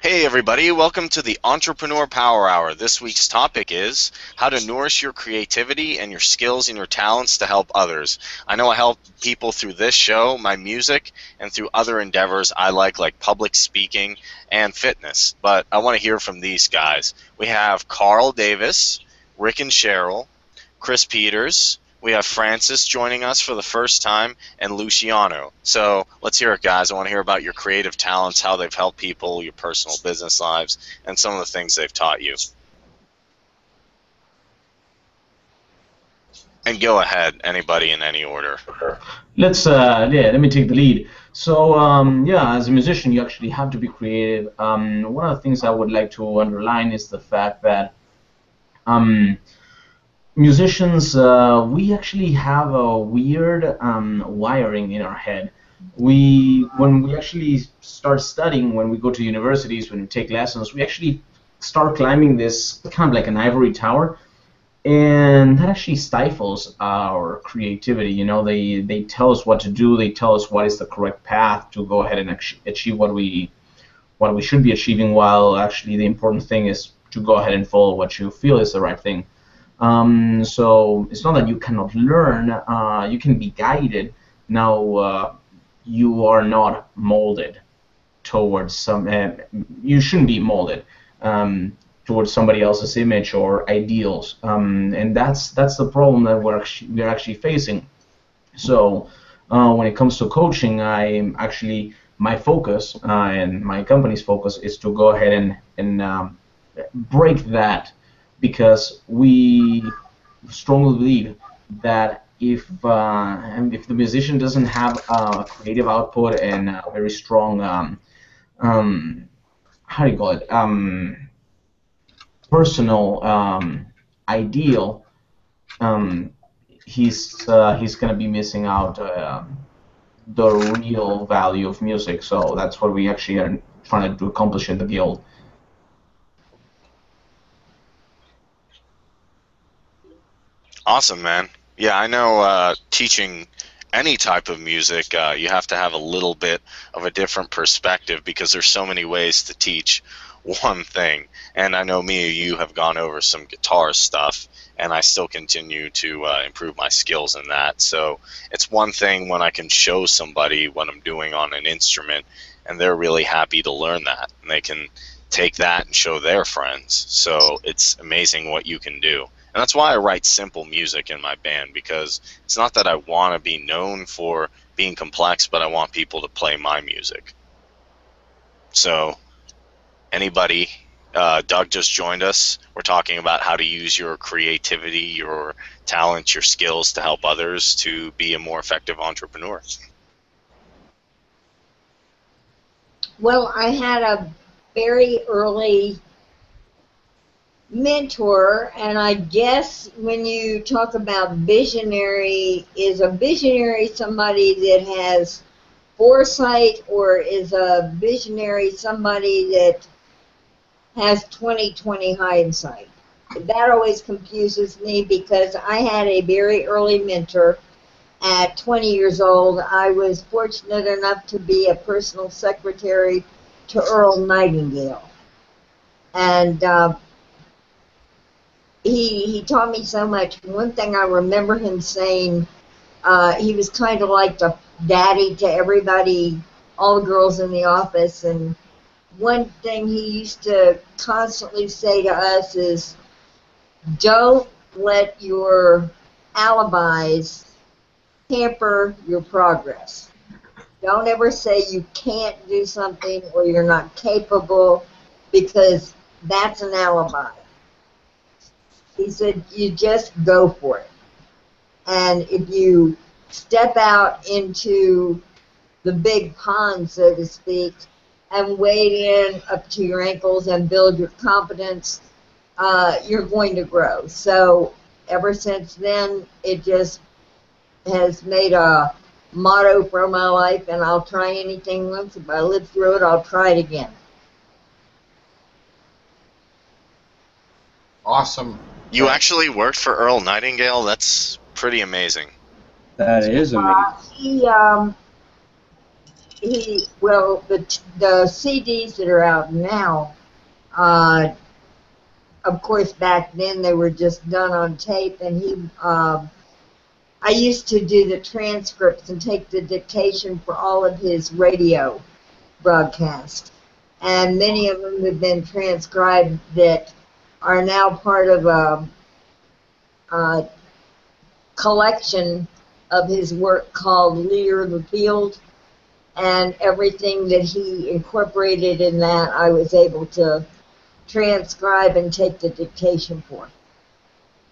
Hey everybody, welcome to the Entrepreneur Power Hour. This week's topic is how to nourish your creativity and your skills and your talents to help others. I know I help people through this show, my music, and through other endeavors I like public speaking and fitness. But I want to hear from these guys. We have Carl Davis, Rick and Cheryl, Chris Peters. We have Francis joining us for the first time, and Luciano. So let's hear it, guys. I want to hear about your creative talents, how they've helped people, your personal business lives, and some of the things they've taught you. And go ahead, anybody in any order. Let me take the lead. So, yeah, as a musician, you actually have to be creative. One of the things I would like to underline is the fact that musicians, we actually have a weird wiring in our head. When we actually start studying, when we go to universities, when we take lessons, we actually start climbing this kind of like an ivory tower, and that actually stifles our creativity. You know, they tell us what to do, they tell us what is the correct path to go ahead and achieve what we should be achieving, while actually the important thing is to go ahead and follow what you feel is the right thing. So it's not that you cannot learn, you can be guided. Now, you are not molded towards you shouldn't be molded towards somebody else's image or ideals, and that's the problem that we're actually facing. So when it comes to coaching, I'm actually my focus and my company's focus is to go ahead and break that, because we strongly believe that if the musician doesn't have a creative output and a very strong how do you call it, personal ideal, um, he's gonna be missing out the real value of music. So that's what we actually are trying to accomplish in the guild. Awesome, man. Yeah, I know teaching any type of music, you have to have a little bit of a different perspective because there's so many ways to teach one thing. And I know me and you have gone over some guitar stuff, and I still continue to improve my skills in that. So it's one thing when I can show somebody what I'm doing on an instrument, and they're really happy to learn that, and they can take that and show their friends. So it's amazing what you can do. And that's why I write simple music in my band, because it's not that I want to be known for being complex, but I want people to play my music. So anybody, Doug just joined us. We're talking about how to use your creativity, your talent, your skills to help others to be a more effective entrepreneur. Well, I had a very early mentor, and I guess when you talk about visionary, is a visionary somebody that has foresight, or is a visionary somebody that has 20/20 hindsight? That always confuses me, because I had a very early mentor. At 20 years old, I was fortunate enough to be a personal secretary to Earl Nightingale. And he taught me so much. One thing I remember him saying, he was kind of like the daddy to everybody, all the girls in the office. And one thing he used to constantly say to us is, don't let your alibis hamper your progress. Don't ever say you can't do something or you're not capable, because that's an alibi. He said, you just go for it. And if you step out into the big pond, so to speak, and wade in up to your ankles and build your confidence, you're going to grow. So ever since then, it just has made a motto for my life, and I'll try anything once. If I live through it, I'll try it again. Awesome. You actually worked for Earl Nightingale? That's pretty amazing. That is amazing. the CDs that are out now, uh, of course, back then they were just done on tape, and I used to do the transcripts and take the dictation for all of his radio broadcasts, and many of them have been transcribed that are now part of a collection of his work called Leader of the Field, and everything that he incorporated in that I was able to transcribe and take the dictation for.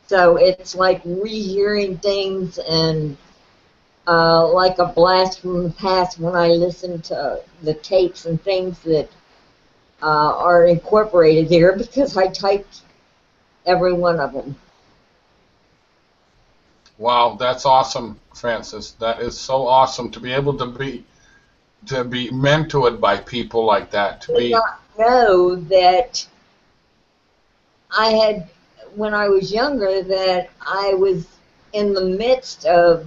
So it's like rehearing things, and like a blast from the past when I listen to the tapes and things that are incorporated here, because I typed every one of them. Wow, that's awesome, Francis. That is so awesome to be able to be mentored by people like that. To be know that I had, when I was younger, that I was in the midst of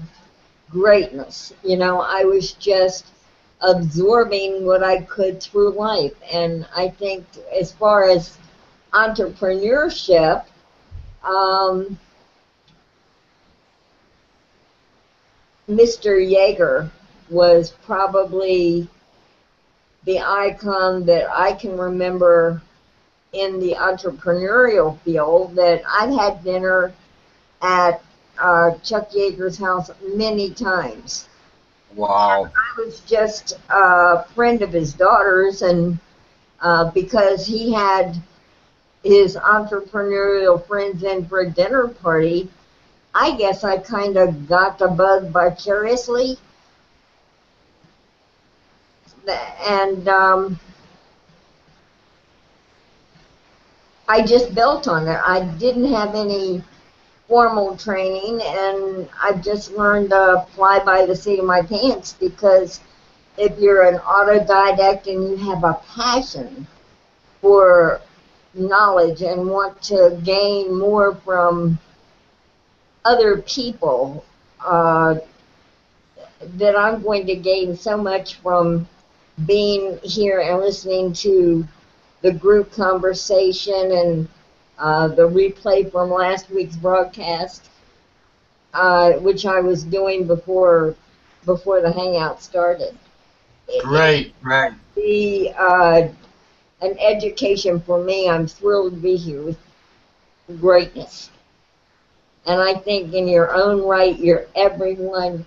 greatness. You know, I was just absorbing what I could through life. And I think as far as entrepreneurship, Mr. Yeager was probably the icon that I can remember in the entrepreneurial field. That I've had dinner at Chuck Yeager's house many times. wow. I was just a friend of his daughter's, and because he had his entrepreneurial friends in for a dinner party, I guess I kind of got the bug vicariously. And I just built on it. I didn't have any formal training, and I just learned to fly by the seat of my pants, because if you're an autodidact and you have a passion for knowledge and want to gain more from other people, that I'm going to gain so much from being here and listening to the group conversation and the replay from last week's broadcast, which I was doing before the hangout started. Great, great. Be an education for me. I'm thrilled to be here with greatness. And I think in your own right, you're everyone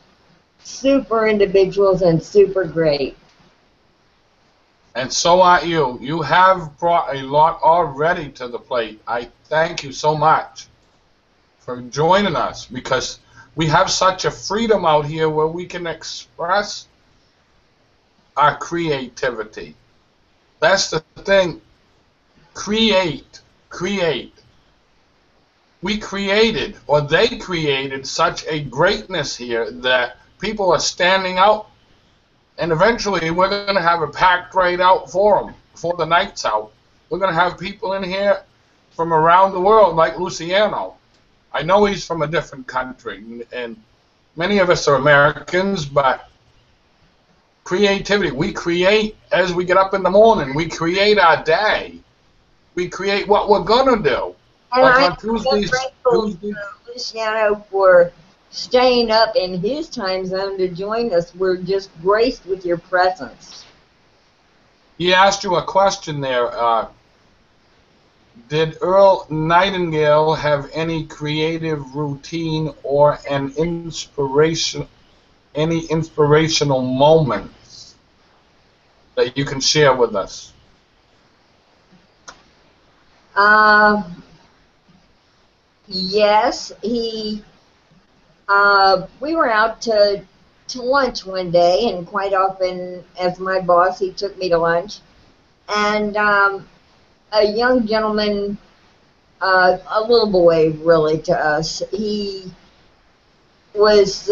super individuals and super great. And so are you. You have brought a lot already to the plate. I thank you so much for joining us, because we have such a freedom out here where we can express our creativity. That's the thing. Create. We created, or they created, such a greatness here that people are standing out, and eventually we're going to have a packed right out for them before the night's out. We're going to have people in here from around the world, like Luciano. I know he's from a different country, and many of us are Americans, but creativity. We create as we get up in the morning. We create our day. We create what we're going to do. And like I'm on Tuesdays, grateful to Luciano for staying up in his time zone to join us. We're just graced with your presence. He asked you a question there. Did Earl Nightingale have any creative routine or any inspirational moments that you can share with us? Yes, we were out to lunch one day, and quite often, as my boss, he took me to lunch. And a young gentleman, a little boy really to us, he was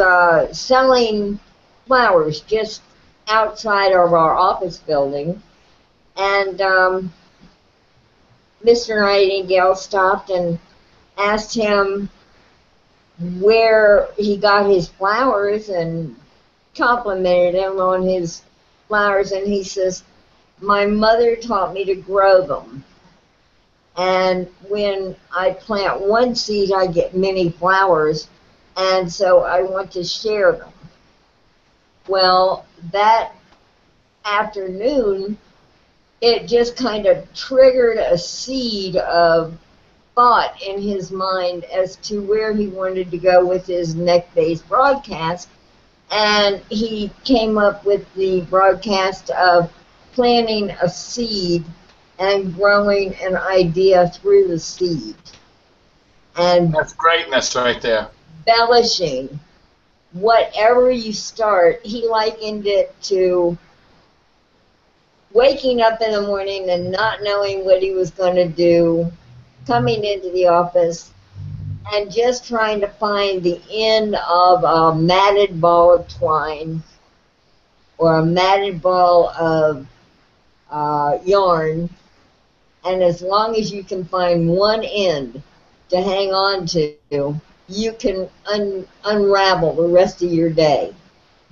selling flowers just outside of our office building. And Mr. Nightingale stopped and asked him where he got his flowers and complimented him on his flowers, and he says, my mother taught me to grow them. And when I plant one seed, I get many flowers, and so I want to share them. Well, that afternoon, it just kind of triggered a seed of thought in his mind as to where he wanted to go with his neck-based broadcast. And he came up with the broadcast of planting a seed and growing an idea through the seed. And That's greatness right there. embellishing whatever you start. He likened it to waking up in the morning and not knowing what he was going to do, coming into the office, and just trying to find the end of a matted ball of twine or a matted ball of yarn. And as long as you can find one end to hang on to, you can unravel the rest of your day.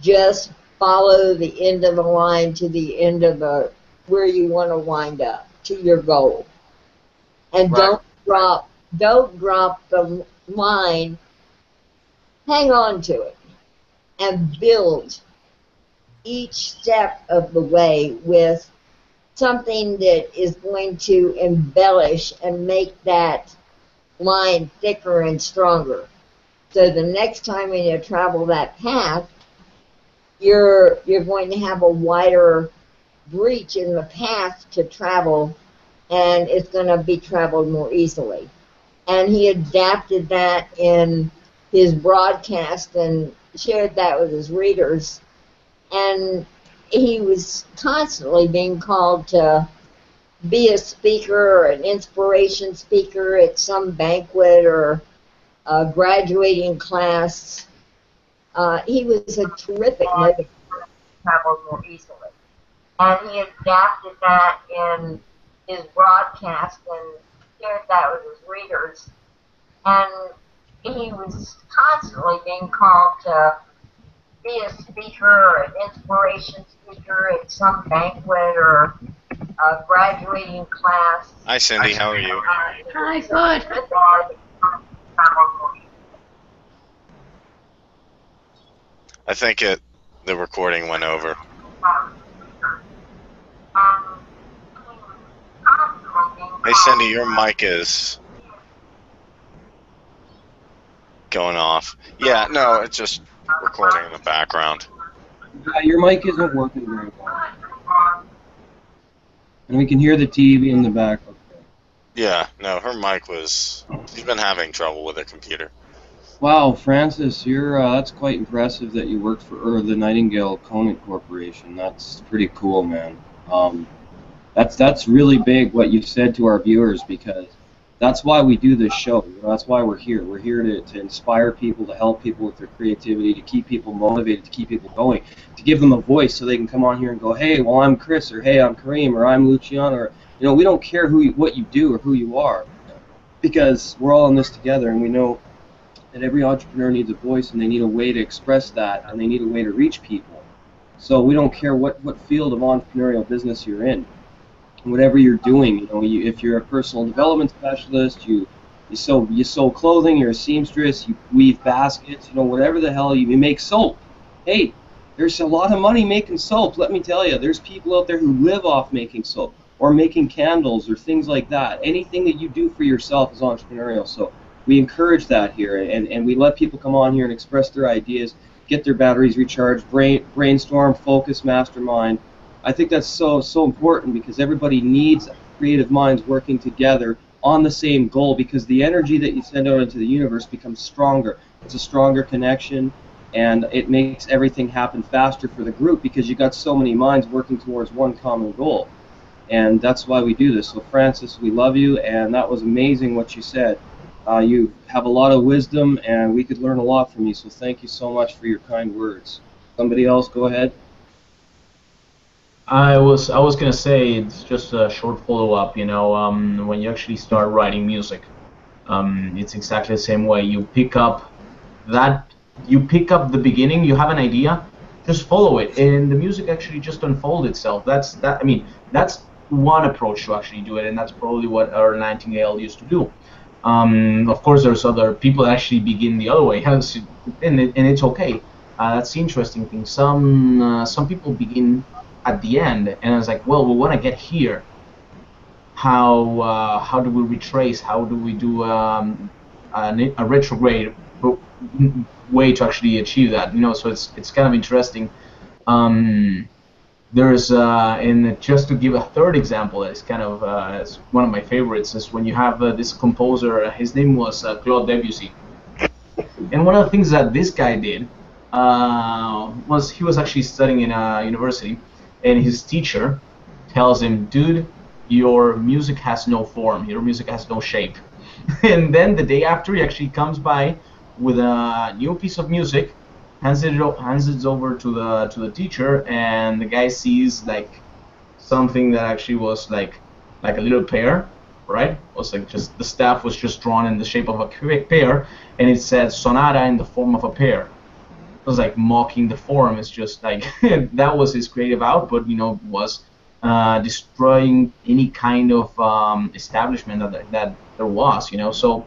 Just follow the end of the line to the end of where you want to wind up, to your goal. And Right. don't drop the line. Hang on to it and build each step of the way with something that is going to embellish and make that line thicker and stronger. So the next time when you travel that path, you're going to have a wider breach in the path to travel, and it's going to be traveled more easily. And he adapted that in his broadcast and shared that with his readers. And he was constantly being called to be a speaker or an inspiration speaker at some banquet or a graduating class. He was a terrific motivator to travel more easily. And he adapted that in his broadcast and shared that with his readers. And he was constantly being called to be a speaker or an inspiration speaker at some banquet or a graduating class. Hi, Cindy. How are you? Hi, good. I think the recording went over. Hey, Cindy, your mic is going off. Yeah, no, it's just recording in the background. Your mic isn't working very well. And we can hear the TV in the back. Yeah, no, her mic was... She's been having trouble with her computer. Wow, Francis, that's quite impressive that you worked for the Nightingale Conant Corporation. That's pretty cool, man. That's really big what you said to our viewers, because that's why we do this show. You know, that's why we're here. We're here to inspire people, to help people with their creativity, to keep people motivated, to keep people going, to give them a voice so they can come on here and go, hey, well, I'm Chris, or hey, I'm Kareem, or I'm Luciano, or, you know, we don't care what you do or who you are, because we're all in this together, and we know that every entrepreneur needs a voice, and they need a way to express that, and they need a way to reach people. So we don't care what field of entrepreneurial business you're in. Whatever you're doing, you know, if you're a personal development specialist, you sew clothing, you're a seamstress, you weave baskets, you know, whatever the hell, you make soap. Hey, there's a lot of money making soap, let me tell you. There's people out there who live off making soap, or making candles, or things like that. Anything that you do for yourself is entrepreneurial. So we encourage that here, and we let people come on here and express their ideas, get their batteries recharged, brainstorm, focus, mastermind. I think that's so important, because everybody needs creative minds working together on the same goal, because the energy that you send out into the universe becomes stronger. It's a stronger connection, and it makes everything happen faster for the group, because you got so many minds working towards one common goal. And that's why we do this. So Francis, we love you, and that was amazing what you said. You have a lot of wisdom, and we could learn a lot from you, so thank you so much for your kind words. Somebody else, go ahead. I was gonna say, it's just a short follow-up. You know, when you actually start writing music, it's exactly the same way. You pick up the beginning. You have an idea, just follow it, and the music actually just unfolds itself. I mean, that's one approach to actually do it, and that's probably what our Nightingale used to do. Of course, there's other people that actually begin the other way, and it's okay. That's the interesting thing. Some people begin at the end, and it's like, well, we want to get here. How do we retrace? How do we do a retrograde way to actually achieve that? So it's kind of interesting. There's and just to give a third example, it's kind of it's one of my favorites, is when you have this composer. His name was Claude Debussy, and one of the things that this guy did was he was actually studying in a university, and his teacher tells him, "Dude, your music has no form. Your music has no shape." And then the day after, he actually comes by with a new piece of music, hands it over to the teacher, and the guy sees like something that actually was like a little pear, right? It was like just the staff was just drawn in the shape of a pear, and it said sonata in the form of a pear. It was like mocking the form. It's just like that was his creative output, was destroying any kind of establishment that there was, So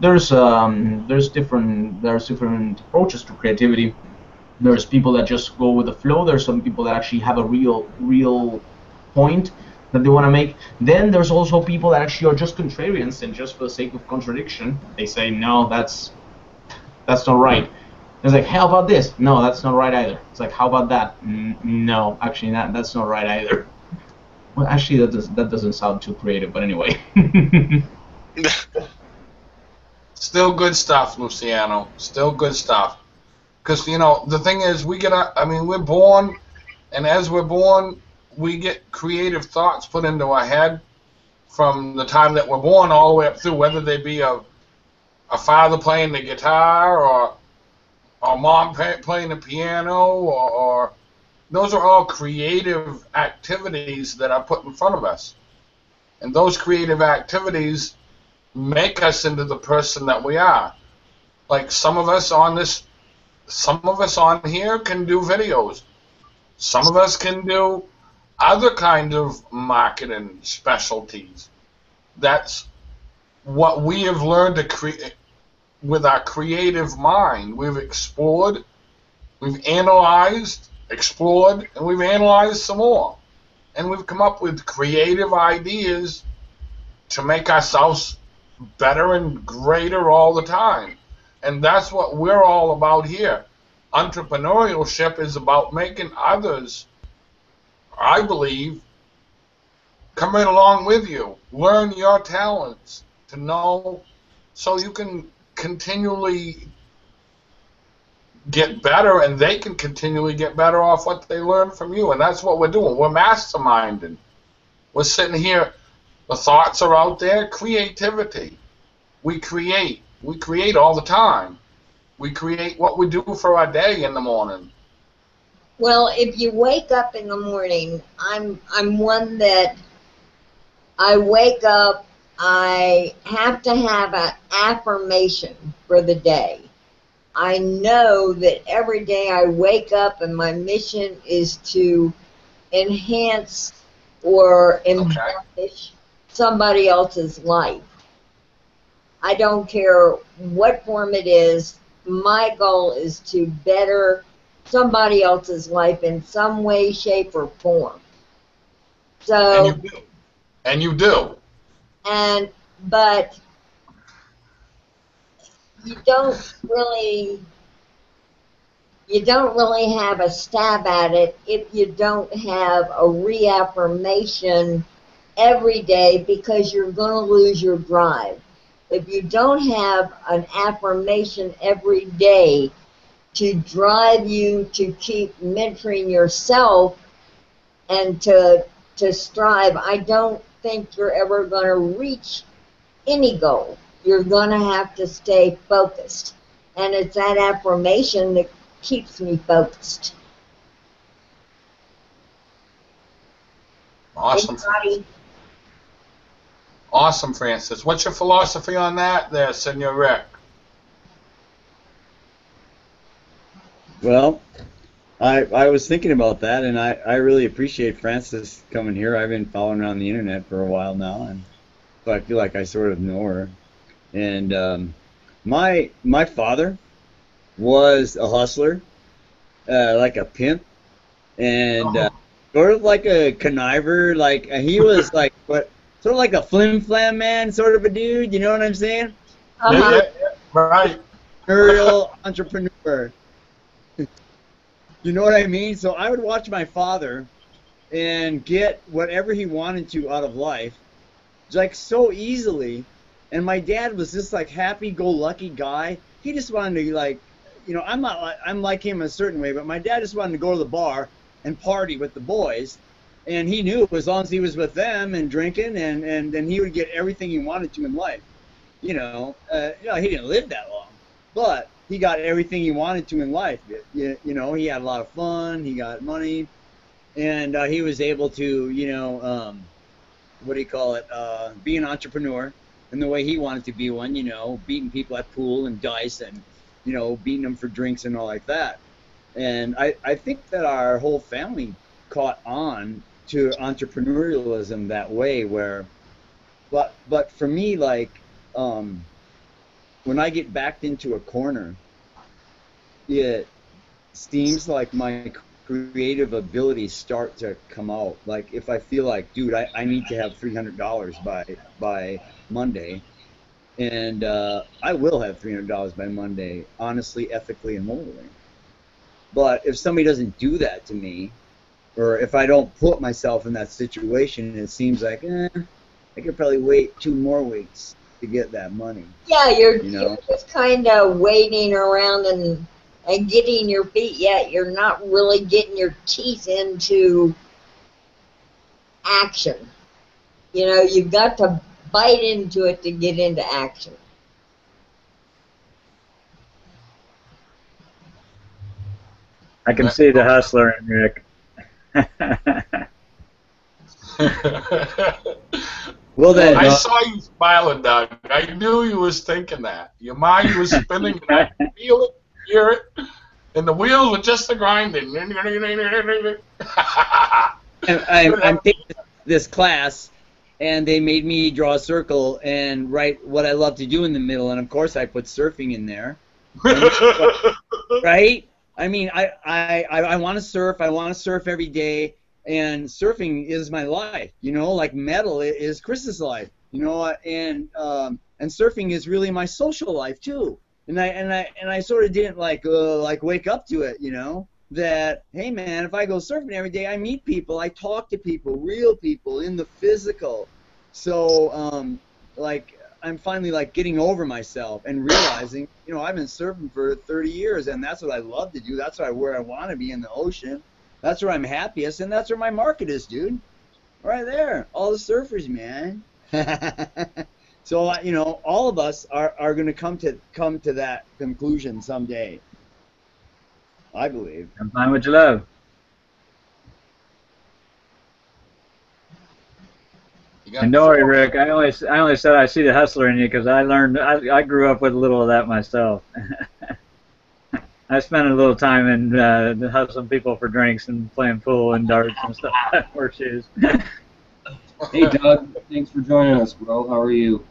there's different approaches to creativity. There's people that just go with the flow. There's some people that actually have a real point that they want to make. Then there's also people that actually are just contrarians, and just for the sake of contradiction, they say, no, that's not right. It's like, how about this? No, that's not right either. It's like, how about that? No, actually, that's not right either. Well, actually, that doesn't sound too creative, but anyway. Still good stuff, Luciano. Still good stuff. Because, the thing is, we're born, and as we're born, we get creative thoughts put into our head from the time that we're born all the way up through, whether they be a father playing the guitar, or mom playing the piano, or those are all creative activities that are put in front of us. And those creative activities make us into the person that we are. Like some of us on here can do videos. Some of us can do other kind of marketing specialties. That's what we have learned to create with our creative mind. We've explored, we've analyzed, explored, and we've analyzed some more. And we've come up with creative ideas to make ourselves better and greater all the time. And that's what we're all about here. Entrepreneurship is about making others, I believe, come right along with you. Learn your talents to know so you can continually get better, and they can continually get better off what they learn from you. And that's what we're doing. We're masterminding. We're sitting here. The thoughts are out there. Creativity. We create. We create all the time. We create what we do for our day in the morning. Well, if you wake up in the morning, I'm one that I wake up, I have to have an affirmation for the day. I know that every day I wake up and my mission is to enhance or embellish somebody else's life. I don't care what form it is. My goal is to better somebody else's life in some way, shape, or form. So, and you do. But you don't really have a stab at it if you don't have a reaffirmation every day, because you're going to lose your drive. If you don't have an affirmation every day to drive you to keep mentoring yourself and to strive, I don't think you're ever going to reach any goal. You're going to have to stay focused. And it's that affirmation that keeps me focused. Awesome. Anybody? Awesome, Francis. What's your philosophy on that there, Senor Rick? Well, I was thinking about that, and I really appreciate Frances coming here. I've been following her on the internet for a while now, and so I feel like I sort of know her. And my father was a hustler, like a pimp, and Oh, sort of like a conniver. Like he was like what, sort of like a flim flam man, sort of a dude. You know what I'm saying? yeah, Uh-huh. yeah, yeah, right. Entrepreneurial entrepreneur. You know what I mean? So I would watch my father and get whatever he wanted to out of life, like so easily. And my dad was this like happy-go-lucky guy. He just wanted to like, I'm like him in a certain way, but my dad just wanted to go to the bar and party with the boys. And he knew as long as he was with them and drinking, and then he would get everything he wanted to in life. He didn't live that long, but he got everything he wanted to in life. He had a lot of fun, he got money, and he was able to, what do you call it, be an entrepreneur in the way he wanted to be one, beating people at pool and dice and, beating them for drinks and all like that. And I think that our whole family caught on to entrepreneurialism that way but for me, like, when I get backed into a corner, it seems like my creative abilities start to come out. Like if I feel like, dude, I need to have $300 by Monday, and I will have $300 by Monday, honestly, ethically, and morally. But if somebody doesn't do that to me, or if I don't put myself in that situation, it seems like, I could probably wait 2 more weeks to get that money. Yeah, You you're know? just kind of waiting around and getting your feet, yet you're not really getting your teeth into action. You've got to bite into it to get into action. I can see the hustler in Rick. Well then, I saw you smiling, Doug. I knew you was thinking that. Your mind was spinning, and I could feel it, hear it, and the wheels were just a grinding. I'm taking this class, and they made me draw a circle and write what I love to do in the middle, and of course I put surfing in there. Right? I mean, I want to surf. I want to surf every day, and surfing is my life. Like metal is Chris's life. And surfing is really my social life too. And I sort of didn't like wake up to it. That hey man, if I go surfing every day, I meet people, I talk to people, real people in the physical. So I'm finally like getting over myself and realizing, I've been surfing for 30 years, and that's what I love to do. That's where I want to be, in the ocean. That's where I'm happiest, and that's where my market is, dude. Right there, all the surfers, man. So all of us are going to come to that conclusion someday, I believe. And find what you love. And don't worry, Rick. I only said I see the hustler in you because I grew up with a little of that myself. I spent a little time in hustling people for drinks and playing pool and darts and stuff, horseshoes. Hey, Doug. Thanks for joining us, bro. How are you?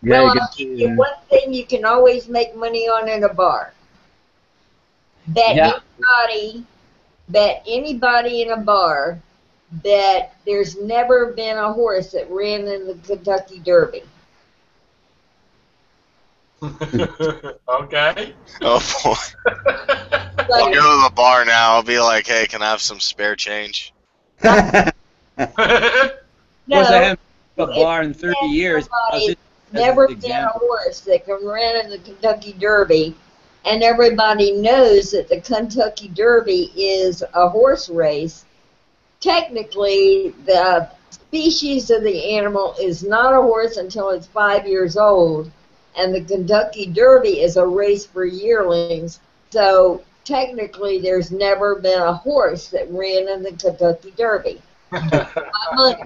Yeah, Well, you I'll can give you one thing you can always make money on in a bar. Yeah. Bet anybody in a bar that there's never been a horse that ran in the Kentucky Derby. Okay. Oh boy. I'll Like, go to the bar now. I'll be like, hey, can I have some spare change? Of course, no, I haven't been to a if bar in 30 years. somebody As never an been a example. horse that can run in the Kentucky Derby, and everybody knows that the Kentucky Derby is a horse race. Technically, the species of the animal is not a horse until it's 5 years old, and the Kentucky Derby is a race for yearlings. So technically, there's never been a horse that ran in the Kentucky Derby. My money.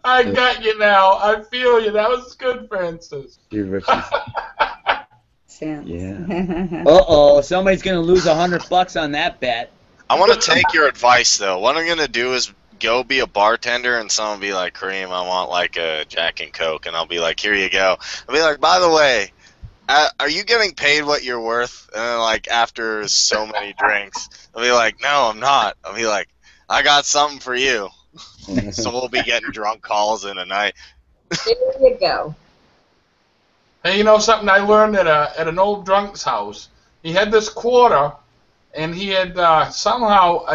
I got you now. I feel you. That was good, Francis. See what she cents. Yeah. Uh-oh, somebody's going to lose $100 on that bet. I want to take your advice, though. What I'm going to do is go be a bartender, and someone will be like, Kareem, I want like a Jack and Coke. And I'll be like, here you go. I'll be like, by the way, are you getting paid what you're worth? And then, like, after so many drinks, I'll be like, no, I'm not. I'll be like, I got something for you. So we'll be getting drunk calls in a night. There you go. Hey, you know something I learned at an old drunk's house? He had this quarter, and he had somehow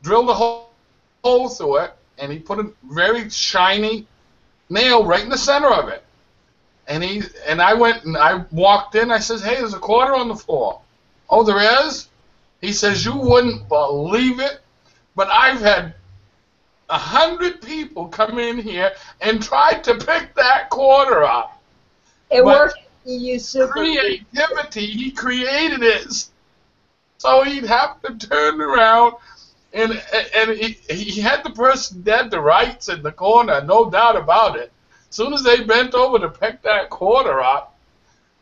drilled a hole through it, and he put a very shiny nail right in the center of it. And I went and I walked in. I says, "Hey, there's a quarter on the floor." "Oh, there is?" He says, "You wouldn't believe it, but I've had 100 people come in here and try to pick that quarter up." It But works. You use super. creativity, he created it so he'd have to turn around and he had the person dead to rights in the corner, no doubt about it. As soon as they bent over to pick that quarter up,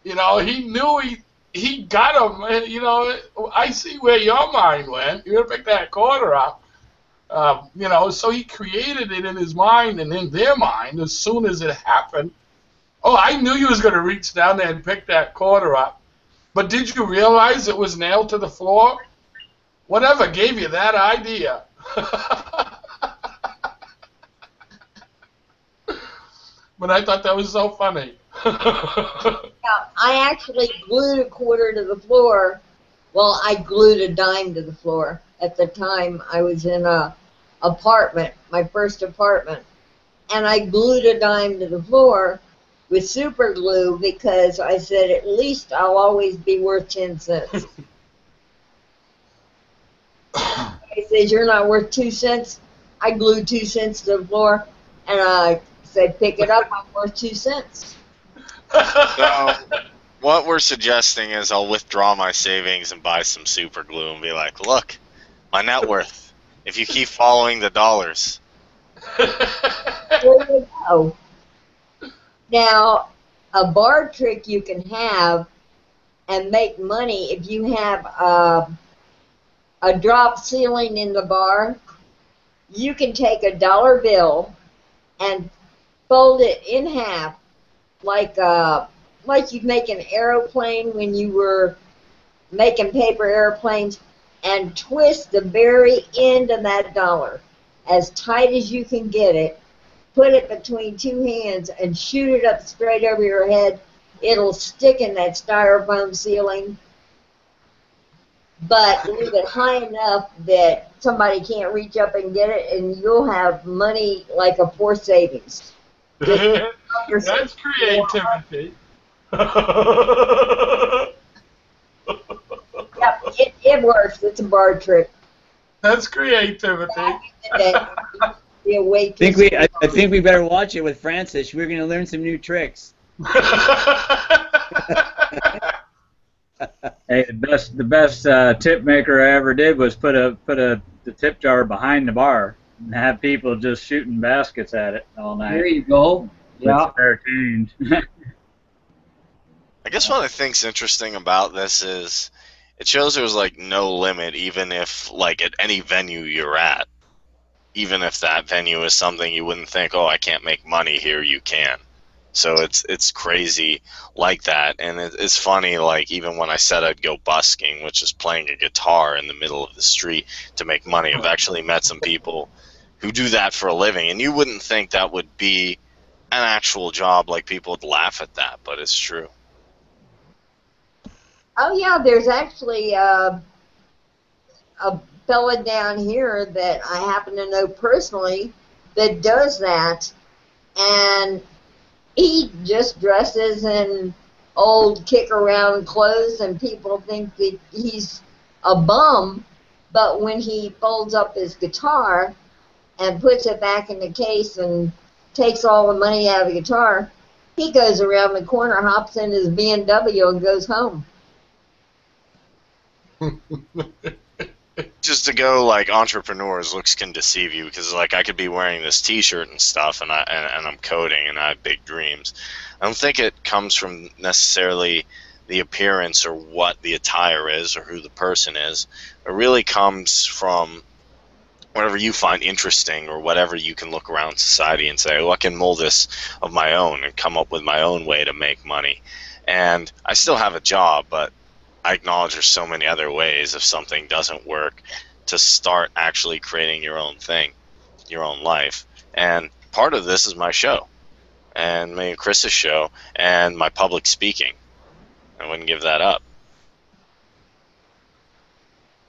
you know, he knew he got him. And, you know, I see where your mind went. You're gonna pick that quarter up. You know, so he created it in his mind and in their mind as soon as it happened. "Oh, I knew you was going to reach down there and pick that quarter up. But did you realize it was nailed to the floor? Whatever gave you that idea?" But I thought that was so funny. Yeah, I actually glued a quarter to the floor. Well, I glued a dime to the floor. At the time, I was in a apartment, my first apartment, and I glued a dime to the floor with super glue because I said, at least I'll always be worth 10 cents. He says, "You're not worth 2 cents. I glued 2 cents to the floor, and I said, pick it up, I'm worth 2 cents. So what we're suggesting is I'll withdraw my savings and buy some super glue and be like, look, my net worth, if you keep following the dollars. There you go. Now, a bar trick you can have and make money if you have a drop ceiling in the bar. You can take a dollar bill and fold it in half like you'd make an aeroplane when you were making paper airplanes, and twist the very end of that dollar as tight as you can get it. Put it between two hands and shoot it up straight over your head. It'll stick in that styrofoam ceiling, but leave it high enough that somebody can't reach up and get it, and you'll have money like a poor savings. That's creativity. Yep, it works. It's a bar trick. That's creativity. I think we better watch it with Francis. We're going to learn some new tricks. Hey, the best tip maker I ever did was put the tip jar behind the bar and have people just shooting baskets at it all night. There you go. Yeah. Spare change. I guess one of the things interesting about this is it shows there's like no limit, even if like at any venue you're at, even if that venue is something you wouldn't think, oh, I can't make money here, you can. So it's crazy like that, and it's funny, like even when I said I'd go busking, which is playing a guitar in the middle of the street to make money, I've actually met some people who do that for a living, and you wouldn't think that would be an actual job, like people would laugh at that, but it's true. Oh yeah, there's actually a fella down here that I happen to know personally that does that, and he just dresses in old kick-around clothes, and people think that he's a bum, but when he folds up his guitar and puts it back in the case and takes all the money out of the guitar, he goes around the corner, hops in his BMW, and goes home. Just to go like entrepreneurs, looks can deceive you, because like I could be wearing this T-shirt and stuff, and I'm coding and I have big dreams. I don't think it comes from necessarily the appearance or what the attire is or who the person is. It really comes from whatever you find interesting or whatever you can look around society and say, oh, I can mold this of my own and come up with my own way to make money. And I still have a job, but I acknowledge there's so many other ways if something doesn't work to start actually creating your own thing, your own life. And part of this is my show and me and Chris's show and my public speaking. I wouldn't give that up.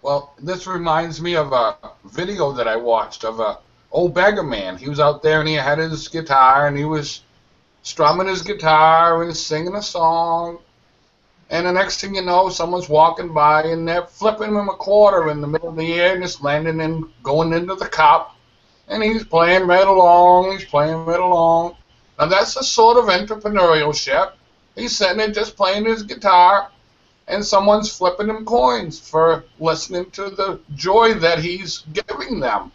Well, this reminds me of a video that I watched of a old beggar man. He was out there and he had his guitar and he was strumming his guitar and singing a song. And the next thing you know, someone's walking by and they're flipping him a quarter in the middle of the air and it's landing and going into the cup. And he's playing right along, he's playing right along. Now that's a sort of entrepreneurship. He's sitting there just playing his guitar and someone's flipping him coins for listening to the joy that he's giving them.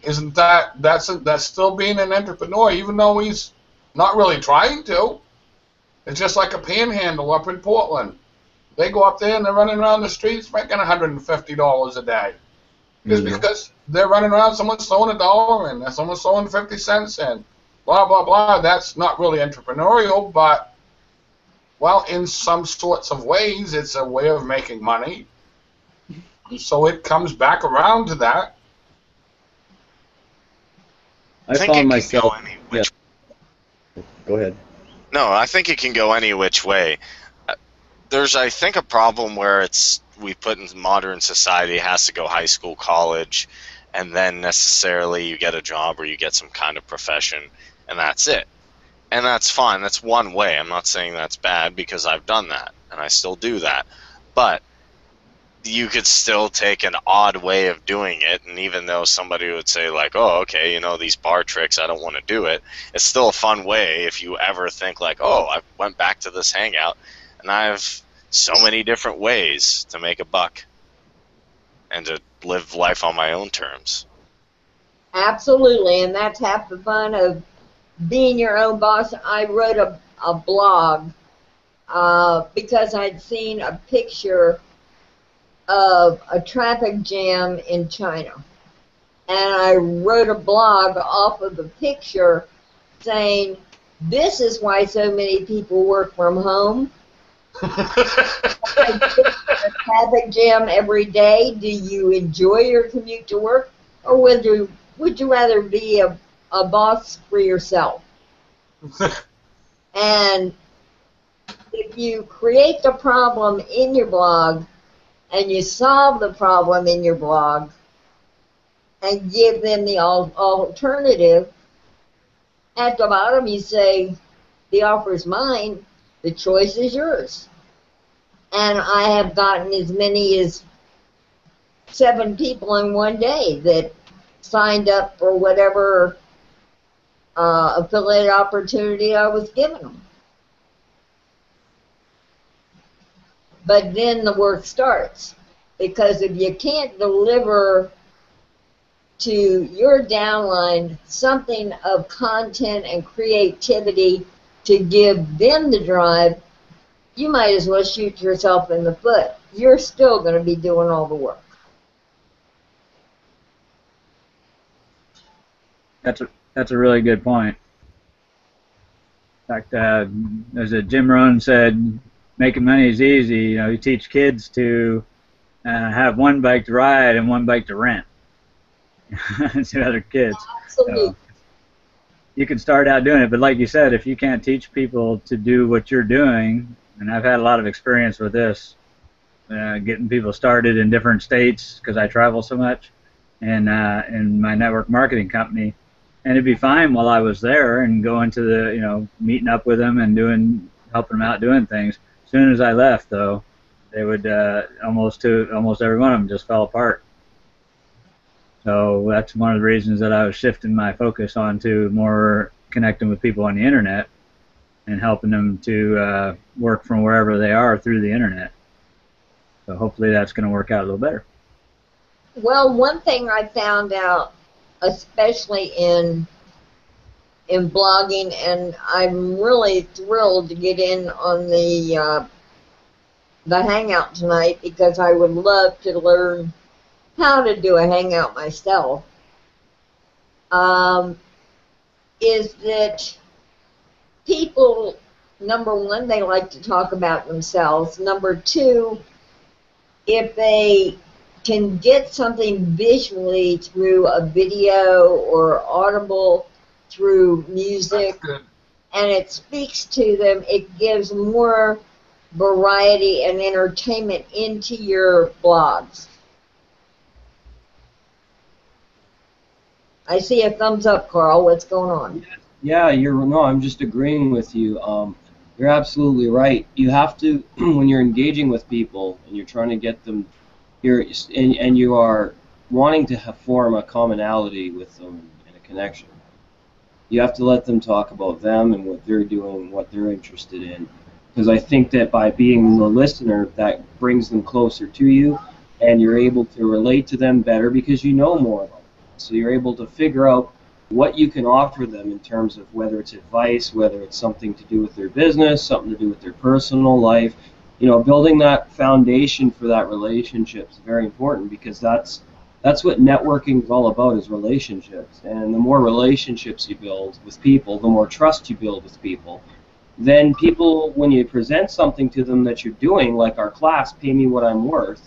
Isn't that's still being an entrepreneur, even though he's not really trying to? It's just like a panhandle up in Portland. They go up there and they're running around the streets making $150 a day. Just because they're running around, someone's throwing $1 in, someone's throwing 50 cents in, blah, blah, blah. That's not really entrepreneurial, but, well, in some sorts of ways, it's a way of making money. So it comes back around to that. I think found it myself. can go any which Go ahead. No, I think it can go any which way. There's, I think, a problem where we put in modern society it has to go high school, college, and then necessarily you get a job or you get some kind of profession, and that's it. And that's fine. That's one way. I'm not saying that's bad because I've done that, and I still do that. But you could still take an odd way of doing it, and even though somebody would say, like, oh, okay, you know, these bar tricks, I don't want to do it, it's still a fun way if you ever think, like, oh, I went back to this hangout, and I have so many different ways to make a buck and to live life on my own terms. Absolutely, and that's half the fun of being your own boss. I wrote a blog because I'd seen a picture of a traffic jam in China. And I wrote a blog off of the picture saying, this is why so many people work from home. I get a traffic jam every day. Do you enjoy your commute to work? Or would you rather be a boss for yourself? And if you create the problem in your blog and you solve the problem in your blog and give them the alternative, at the bottom you say, the offer is mine, the choice is yours. And I have gotten as many as 7 people in one day that signed up for whatever affiliate opportunity I was giving them. But then the work starts, because if you can't deliver to your downline something of content and creativity to give them the drive, you might as well shoot yourself in the foot. You're still going to be doing all the work. That's a really good point. In fact, as Jim Rohn said, making money is easy. You know, you teach kids to have one bike to ride and one bike to rent to other kids. Absolutely. So you can start out doing it, but like you said, if you can't teach people to do what you're doing, and I've had a lot of experience with this, getting people started in different states because I travel so much, and in my network marketing company, and it'd be fine while I was there and going to the, you know, meeting up with them and helping them out doing things. As soon as I left, though, they would almost every one of them just fell apart. So that's one of the reasons that I was shifting my focus onto more connecting with people on the internet and helping them to work from wherever they are through the internet. So hopefully that's going to work out a little better. Well, one thing I found out, especially in blogging, and I'm really thrilled to get in on the the hangout tonight because I would love to learn how to do a hangout myself, is that people, number one, they like to talk about themselves. Number two, if they can get something visually through a video or audible through music, and it speaks to them, it gives more variety and entertainment into your blogs. I see a thumbs up, Carl. What's going on? Yeah, I'm just agreeing with you. You're absolutely right. You have to, when you're engaging with people and you're trying to get them, and you are wanting to form a commonality with them and a connection, you have to let them talk about them and what they're doing, what they're interested in. Because I think that by being the listener, that brings them closer to you, and you're able to relate to them better because you know more about them. So you're able to figure out what you can offer them in terms of whether it's advice, whether it's something to do with their business, something to do with their personal life. Building that foundation for that relationship is very important, because that's what networking is all about, is relationships. And the more relationships you build with people, the more trust you build with people, then people, when you present something to them that you're doing, like our class, Pay Me What I'm Worth,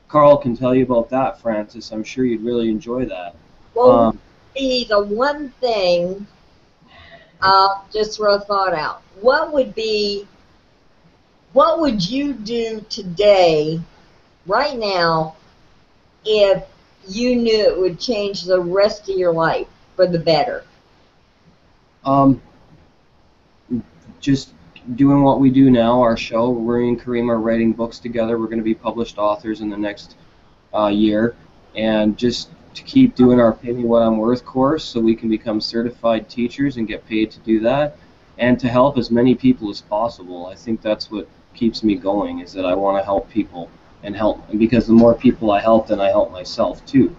Carl can tell you about that, Francis. I'm sure you'd really enjoy that. Well, be the one thing, just throw a thought out. What would you do today, right now, if you knew it would change the rest of your life for the better? Just doing what we do now, our show. Rory and Kareem are writing books together. We're going to be published authors in the next year, and just to keep doing our Pay Me What I'm Worth course so we can become certified teachers and get paid to do that, and to help as many people as possible. I think that's what keeps me going, is that I want to help people and because the more people I help, then I help myself too.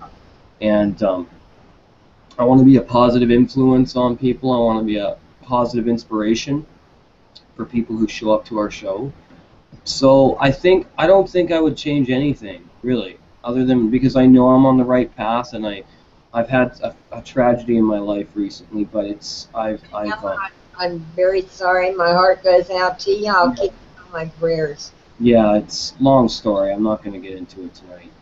And I want to be a positive influence on people. I want to be a positive inspiration for people who show up to our show. So I don't think I would change anything, really, other than because I know I'm on the right path, and I've had a tragedy in my life recently, but I'm very sorry. My heart goes out to you. I'll keep you in my prayers. Yeah, it's a long story. I'm not going to get into it tonight.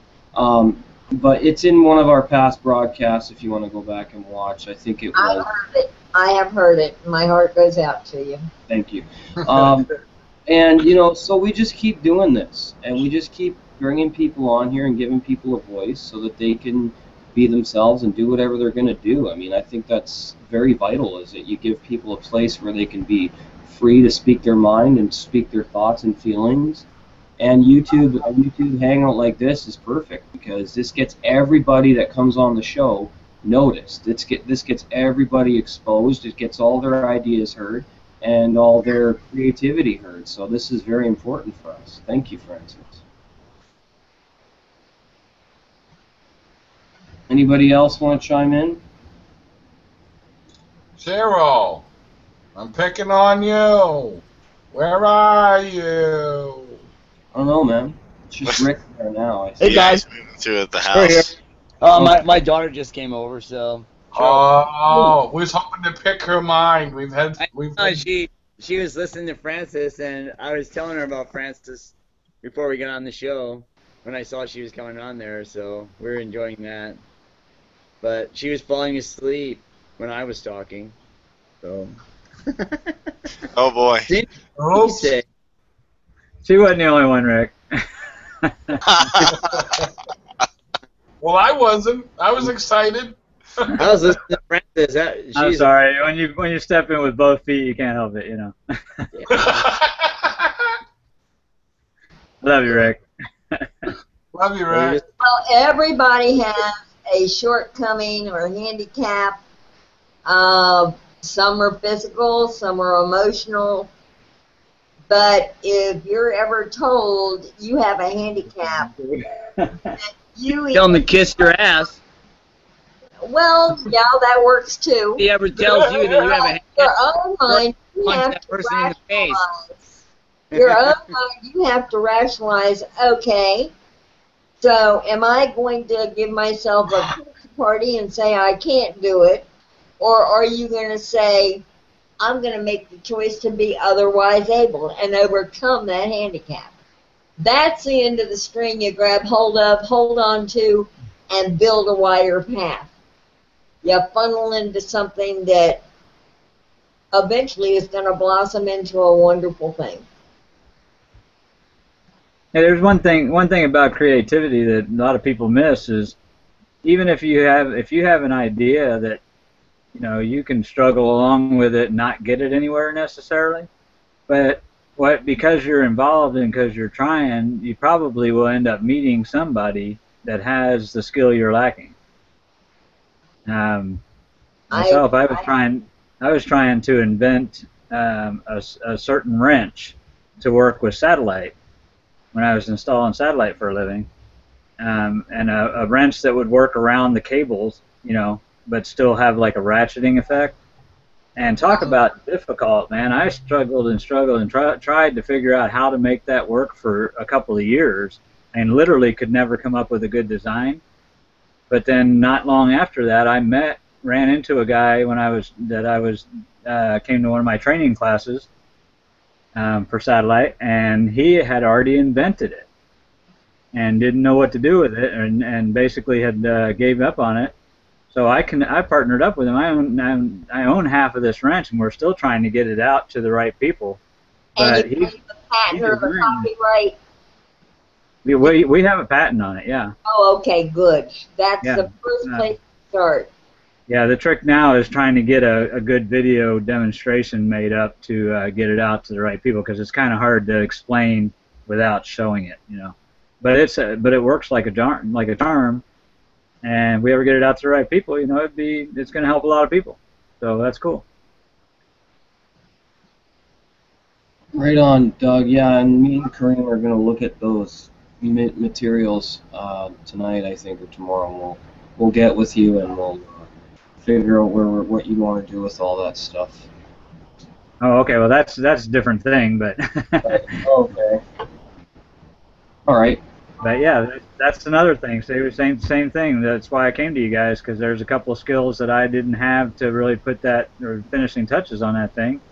But it's in one of our past broadcasts if you want to go back and watch. I think it was. I have heard it. My heart goes out to you. Thank you. And, so we just keep doing this, and we just keep bringing people on here and giving people a voice so that they can be themselves and do whatever they're going to do. I mean, I think that's very vital, is that you give people a place where they can be free to speak their mind and speak their thoughts and feelings. And a YouTube hangout like this is perfect, because this gets everybody that comes on the show noticed. This gets everybody exposed. It gets all their ideas heard and all their creativity heard. So this is very important for us. Thank you, Francis. Anybody else want to chime in? Cheryl, I'm picking on you. Where are you? I don't know, man. It's just Rick there now. Hey guys. To the house. My daughter just came over, so. Oh, we was hoping to pick her mind. She was listening to Francis, and I was telling her about Francis before we got on the show when I saw she was coming on there, so we were enjoying that. But she was falling asleep when I was talking, so. Oh boy. She wasn't the only one, Rick. Well, I wasn't. I was excited. I was listening to Francis. I'm sorry. When you step in with both feet, you can't help it, Love you, Rick. Love you, Rick. Well, everybody has a shortcoming or handicap. Some are physical, some are emotional. But if you're ever told you have a handicap, you tell them to kiss your ass. Well, yeah, that works too. If he ever tells you that you have a handicap, your own mind, you punch have that to person in the face. Your own mind, you have to rationalize, okay, so am I going to give myself a pity party and say I can't do it? Or are you going to say, I'm going to make the choice to be otherwise able and overcome that handicap? That's the end of the string you grab hold of, hold on to, and build a wider path. You funnel into something that eventually is going to blossom into a wonderful thing. Yeah, there's one thing about creativity that a lot of people miss is even if you have an idea that you can struggle along with it and not get it anywhere necessarily, but because you're involved and because you're trying, you probably will end up meeting somebody that has the skill you're lacking. Myself, I was trying to invent a certain wrench to work with satellite when I was installing satellite for a living, and a wrench that would work around the cables, but still have like a ratcheting effect. And talk about difficult, man. I struggled and tried to figure out how to make that work for a couple of years, and literally could never come up with a good design. But then not long after that, I ran into a guy when I came to one of my training classes for satellite, and he had already invented it and didn't know what to do with it, and basically had gave up on it. So I partnered up with him. I own half of this wrench, and we're still trying to get it out to the right people. But and you the patent or the copyright? We have a patent on it, yeah. Oh, okay, good. That's the first place to start. Yeah, the trick now is trying to get a good video demonstration made up to get it out to the right people, because it's kind of hard to explain without showing it, But it works like a charm. And if we ever get it out to the right people, it's going to help a lot of people. So that's cool. Right on, Doug. Yeah, and me and Kareem are going to look at those materials tonight, I think, or tomorrow. And we'll get with you and we'll figure out what you want to do with all that stuff. Oh, okay. Well, that's a different thing, but. Okay. All right. But yeah, that's another thing. Same thing. That's why I came to you guys, because there's a couple of skills that I didn't have to really put that or finishing touches on that thing.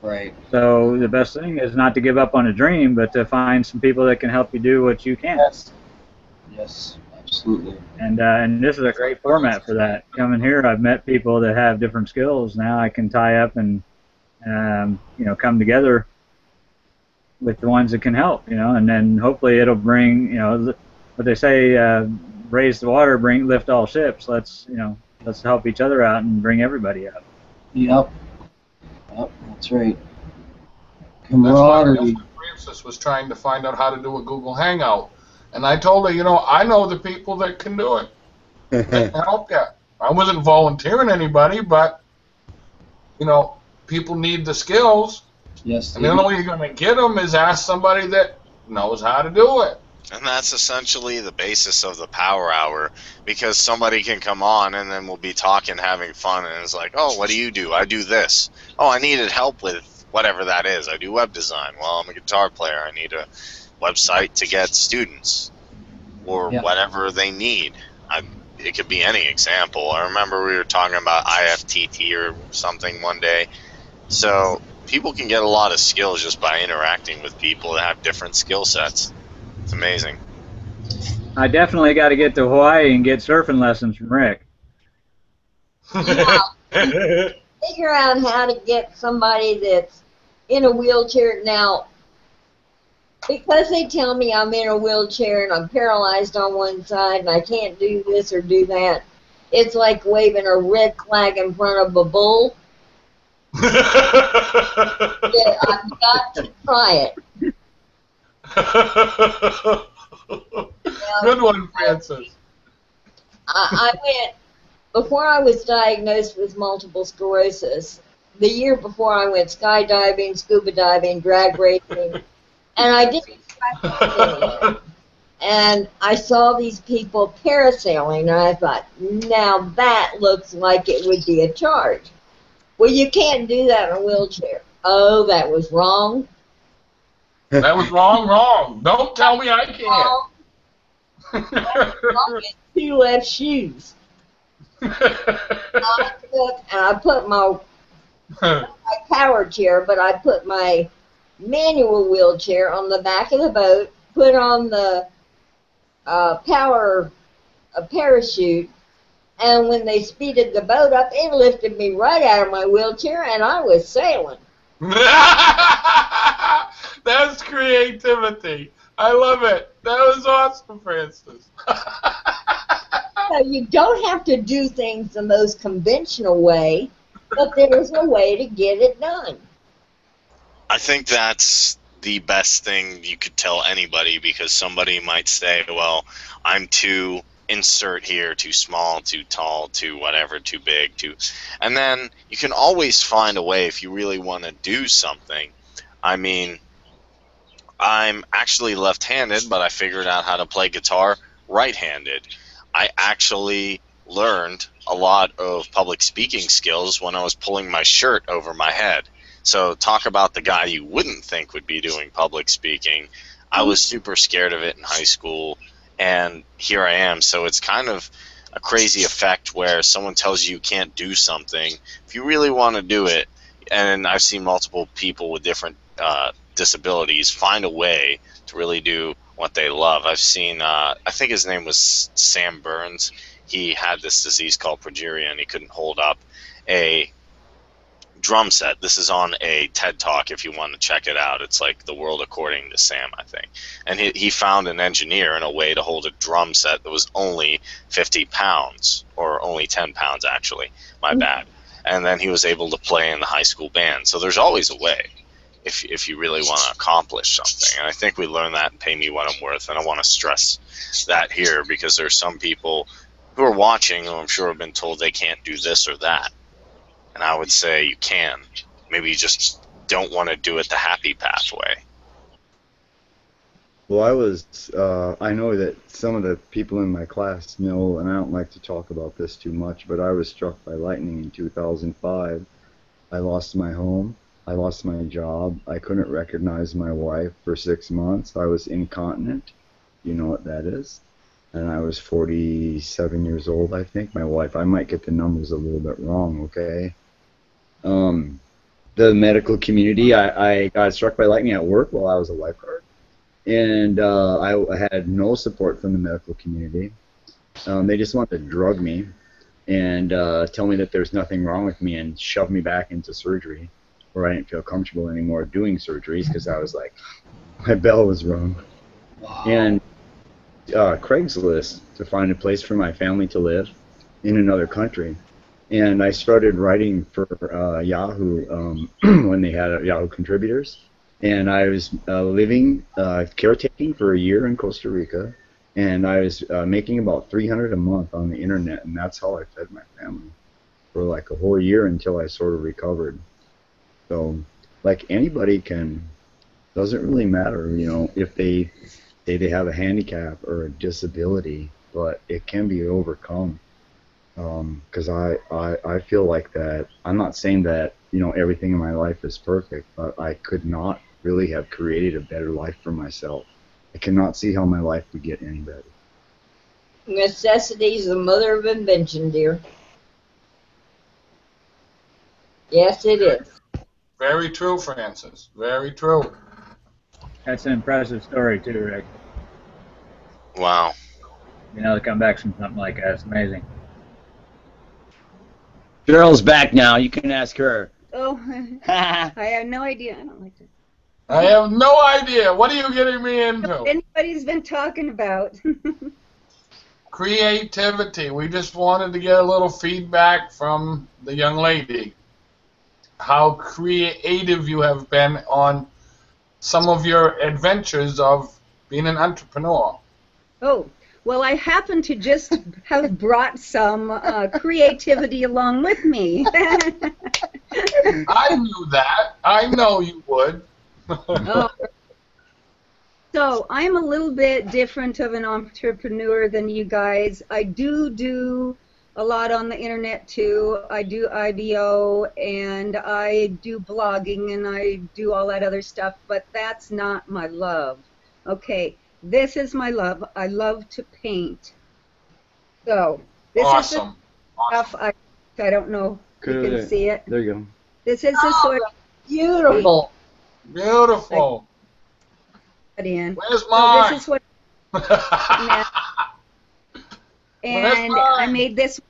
Right. So the best thing is not to give up on a dream, but to find some people that can help you do what you can. Yes, absolutely. And this is a great format for that. Coming here, I've met people that have different skills. Now I can tie up and come together with the ones that can help, and then hopefully it'll bring, what they say, raise the water, lift all ships. Let's help each other out and bring everybody up. Yep, that's right. Camaraderie. Francis was trying to find out how to do a Google Hangout, and I told her, I know the people that can do it. They can help you. I wasn't volunteering anybody, but people need the skills. Yes. And the only way you're going to get them is ask somebody that knows how to do it. And that's essentially the basis of the Power Hour, because somebody can come on and then we'll be talking, having fun, and it's like, oh, what do you do? I do this. Oh, I needed help with whatever that is. I do web design. Well, I'm a guitar player. I need a website to get students or whatever they need. It could be any example. I remember we were talking about IFTT or something one day. So people can get a lot of skills just by interacting with people that have different skill sets. It's amazing. I definitely got to get to Hawaii and get surfing lessons from Rick. Yeah. Figure out how to get somebody that's in a wheelchair. Now, because they tell me I'm in a wheelchair and I'm paralyzed on one side and I can't do this or do that, it's like waving a red flag in front of a bull. Yeah, I've got to try it. Good one, Francis. I went, before I was diagnosed with multiple sclerosis, the year before I went skydiving, scuba diving, drag racing, and I didn't practice any. And I saw these people parasailing, and I thought, now that looks like it would be a charge. Well, you can't do that in a wheelchair. Oh, that was wrong. That was wrong. Don't tell me I can't. Two left shoes. I put my power chair, but I put my manual wheelchair on the back of the boat, put on the parachute, and when they speeded the boat up, it lifted me right out of my wheelchair, and I was sailing. That's creativity. I love it. That was awesome, Francis. So you don't have to do things the most conventional way, but there's a way to get it done. I think that's the best thing you could tell anybody, because somebody might say, well, I'm too insert here, too small, too tall, too whatever, too big, too... And then you can always find a way if you really want to do something. I mean, I'm actually left-handed, but I figured out how to play guitar right-handed. I actually learned a lot of public speaking skills when I was pulling my shirt over my head. So talk about the guy you wouldn't think would be doing public speaking. I was super scared of it in high school, and here I am. So it's kind of a crazy effect where someone tells you can't do something. If you really want to do it, and I've seen multiple people with different disabilities find a way to really do what they love. I've seen, I think his name was Sam Burns. He had this disease called progeria, and he couldn't hold up a drum set. This is on a TED Talk if you want to check it out. It's like The World According to Sam, I think. And he found an engineer in a way to hold a drum set that was only 50 pounds, or only 10 pounds actually, my bad. And then he was able to play in the high school band. So there's always a way if you really want to accomplish something. And I think we learn that in Pay Me What I'm Worth, and I want to stress that here, because there's some people who are watching who I'm sure have been told they can't do this or that. And I would say you can. Maybe you just don't want to do it the happy pathway. Well, I know that some of the people in my class know, and I don't like to talk about this too much, but I was struck by lightning in 2005. I lost my home. I lost my job. I couldn't recognize my wife for 6 months. I was incontinent. You know what that is? And I was 47 years old, I think. My wife, I might get the numbers a little bit wrong, okay? The medical community, I got struck by lightning at work while I was a lifeguard. And I had no support from the medical community. They just wanted to drug me and tell me that there's nothing wrong with me and shove me back into surgery, where I didn't feel comfortable anymore doing surgeries because I was like, my bell was rung. And Craigslist to find a place for my family to live in another country. And I started writing for Yahoo when they had Yahoo contributors. And I was living, caretaking for a year in Costa Rica. And I was making about $300 a month on the internet. And that's how I fed my family for like a whole year until I sort of recovered. So, like, anybody can, doesn't really matter, you know, if they say they have a handicap or a disability, but it can be overcome. Because I feel like that, I'm not saying that, you know, everything in my life is perfect, but I could not really have created a better life for myself. I cannot see how my life would get any better. Necessity is the mother of invention, dear. Yes, it is. Very true, Francis. Very true. That's an impressive story too, Rick. Wow. You know, to come back from something like that, it's amazing. Cheryl's back now. You can ask her. Oh, I have no idea. I don't like to. I have no idea. What are you getting me into? Anybody's been talking about. Creativity. We just wanted to get a little feedback from the young lady. How creative you have been on some of your adventures of being an entrepreneur. Oh, well, I happen to just have brought some creativity along with me. I knew that. I know you would. Oh. So I'm a little bit different of an entrepreneur than you guys. I do a lot on the internet too. I do IBO and I do blogging and I do all that other stuff, but that's not my love. Okay, this is my love. I love to paint. So this is the Awesome. stuff I don't know if you can see it. There you go. This is the sort of Beautiful. Beautiful. in. Where's So mine? this is what and mine? I made this.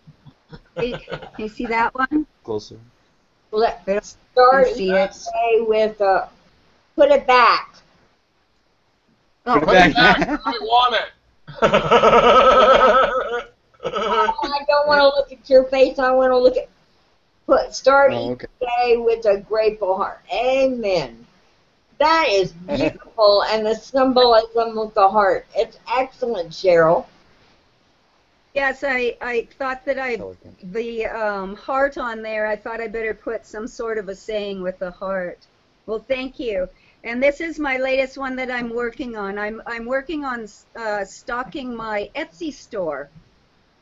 Can you see that one? Closer. Let's start You see each it? day with put it back. Oh, Put it back. I want it. I don't want to look at your face. I want to look at. Start each day with a grateful heart. Amen. That is beautiful, and the symbolism with the heart. It's excellent, Cheryl. yes, I thought that the heart on there, I thought I better put some sort of a saying with the heart. Well, thank you. And this is my latest one that I'm working on. I'm working on stocking my Etsy store.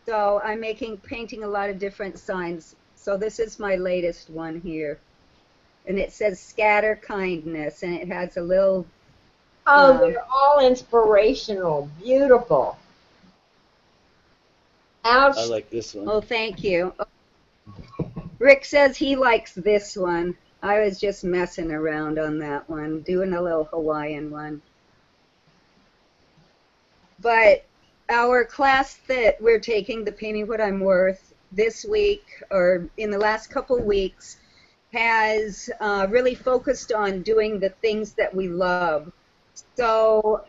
So I'm painting a lot of different signs. So this is my latest one here. And it says scatter kindness, and it has a little... Oh, they're all inspirational. Beautiful. I like this one. Oh, thank you. Rick says he likes this one. I was just messing around on that one, doing a little Hawaiian one. But our class that we're taking, the Painting What I'm Worth, this week, or in the last couple weeks, has really focused on doing the things that we love. So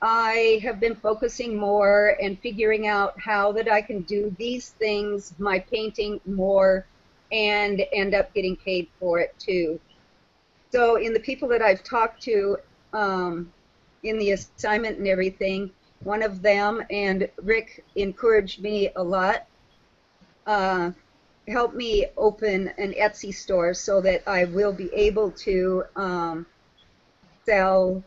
I have been focusing more and figuring out how that I can do these things, my painting, more, and end up getting paid for it too. So in the people that I've talked to in the assignment and everything, one of them, and Rick encouraged me a lot, helped me open an Etsy store so that I will be able to sell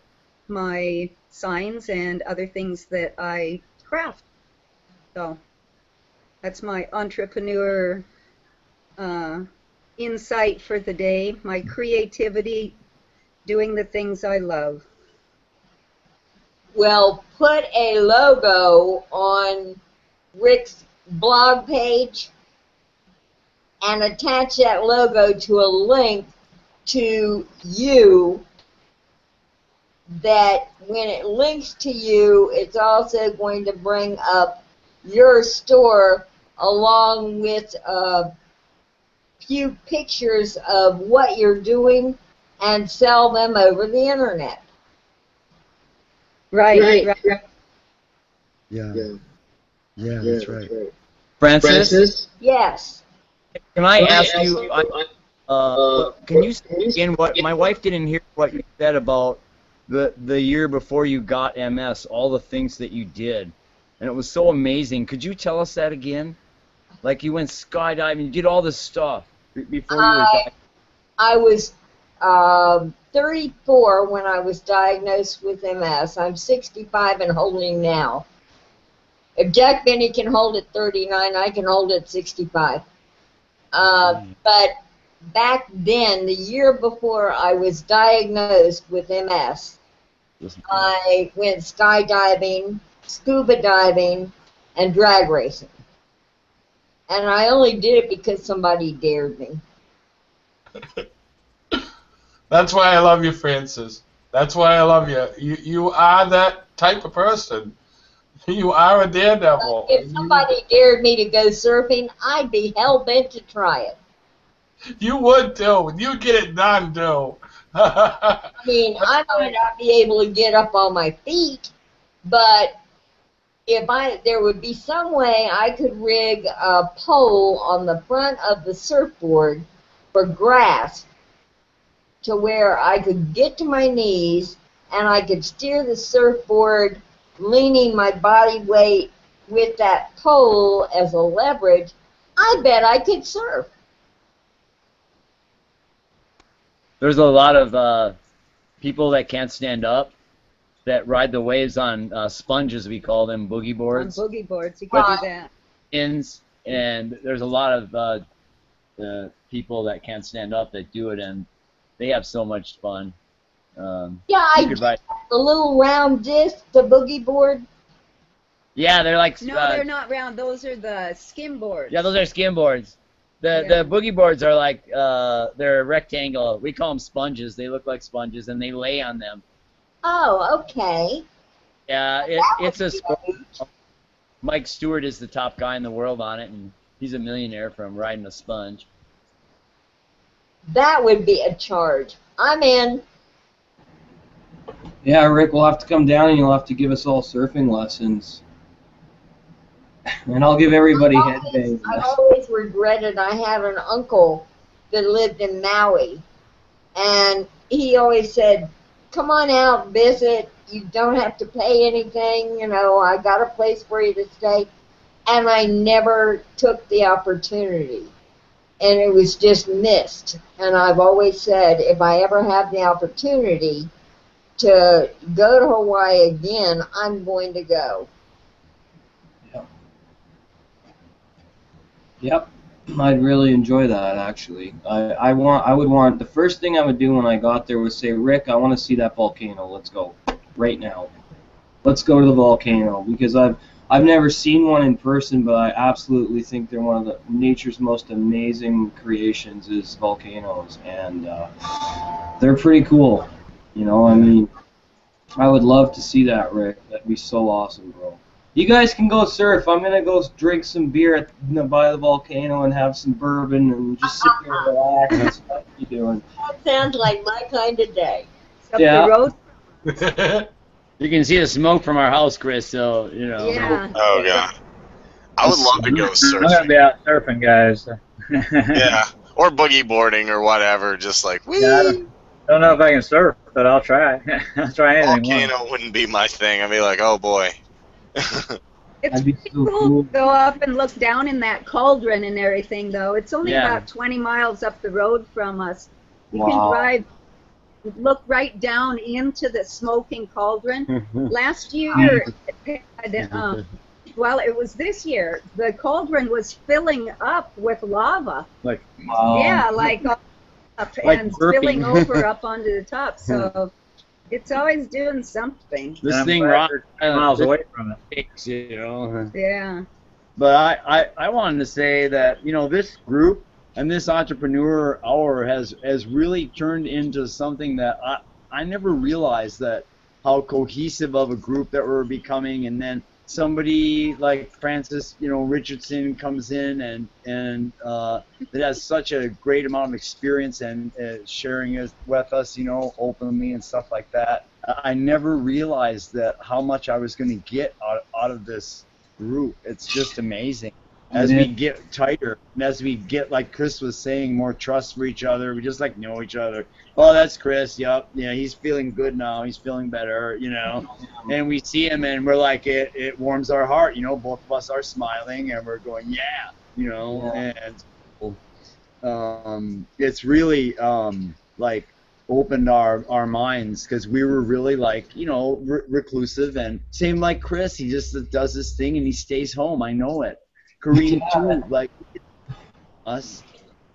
my signs and other things that I craft. So that's my entrepreneur insight for the day, my creativity, doing the things I love. Well, put a logo on Rick's blog page and attach that logo to a link to you, that when it links to you, it's also going to bring up your store along with a few pictures of what you're doing and sell them over the internet. Right. Yeah, that's right. Francis, Yes. can I ask you? Can you say again what my wife didn't hear what you said about the year before you got MS, all the things that you did, and it was so amazing. Could you tell us that again? Like you went skydiving, you did all this stuff before you were diagnosed. I was 34 when I was diagnosed with MS. I'm 65 and holding now. If Jack Benny can hold at 39, I can hold at 65. But back then, the year before I was diagnosed with MS, I went skydiving, scuba diving, and drag racing. And I only did it because somebody dared me. That's why I love you, Francis. That's why I love you. You are that type of person. You are a daredevil. If somebody dared me to go surfing, I'd be hell-bent to try it. You would, too. You'd get it done, too. I mean, I might not be able to get up on my feet, but there would be some way I could rig a pole on the front of the surfboard for grass to where I could get to my knees and I could steer the surfboard leaning my body weight with that pole as a leverage. I bet I could surf. There's a lot of people that can't stand up that ride the waves on sponges, we call them, boogie boards. On boogie boards, you can do that. and there's a lot of people that can't stand up that do it, and they have so much fun. Yeah, I you could did ride. the little round disc, the boogie board. Yeah, they're like No, they're not round. Those are the skim boards. yeah, those are skim boards. The Yeah. boogie boards are like they're rectangle. We call them sponges. They look like sponges, and they lay on them. Oh, okay. Yeah, it's a sport. Great. Mike Stewart is the top guy in the world on it, and he's a millionaire from riding a sponge. That would be a charge. I'm in. Yeah, Rick, we'll have to come down and you'll have to give us all surfing lessons. And I'll give everybody headbangs. I've always regretted I had an uncle that lived in Maui, and he always said, come on out, visit. You don't have to pay anything. You know, I got a place for you to stay. And I never took the opportunity. And it was just missed. And I've always said, if I ever have the opportunity to go to Hawaii again, I'm going to go. Yep, I'd really enjoy that actually. I would want the first thing I would do when I got there was say, Rick, I want to see that volcano. Let's go right now. Let's go to the volcano because I've never seen one in person, but I absolutely think they're one of the nature's most amazing creations is volcanoes, and they're pretty cool. You know, I mean, I would love to see that, Rick. That'd be so awesome, bro. You guys can go surf. I'm gonna go drink some beer by the volcano and have some bourbon and just sit there and relax. That's what you doing. That sounds like my kind of day. Up Yeah. the road. You can see the smoke from our house, Chris. So you know. Yeah. Oh god, I would love to go I'm gonna surfing. be out surfing, guys. Yeah, or boogie boarding or whatever. Just like whee. Yeah, I don't know if I can surf, but I'll try. I'll try anything. once. Volcano wouldn't be my thing. I'd be like, oh boy. It's That'd be pretty so cool cool. to go up and look down in that cauldron and everything, though. It's only Yeah. about 20 miles up the road from us. You can Wow. drive, look right down into the smoking cauldron. Last year, well, it was this year, the cauldron was filling up with lava. Like Wow. Yeah, like up Like and burping. spilling over up onto the top. So it's always doing something. this And I'm thing glad rock we're 10 miles away from it. you know. Yeah. But I wanted to say that, you know, this group and this entrepreneur hour has really turned into something that I never realized that how cohesive of a group that we're becoming, and then somebody like Francis, you know, Richardson comes in and that has such a great amount of experience and sharing it with us, you know, openly and stuff like that. I never realized that how much I was going to get out of this group. It's just amazing. As we get tighter, and as we get, like Chris was saying, more trust for each other, we just like know each other. Oh, that's Chris. Yep. Yeah, he's feeling good now. He's feeling better. You know, and we see him, and we're like, it warms our heart. You know, both of us are smiling, and we're going, yeah. You know, and it's really like opened our minds, because we were really like, you know, reclusive, and same like Chris. He just does this thing and he stays home. I know it. Kareem too, like us,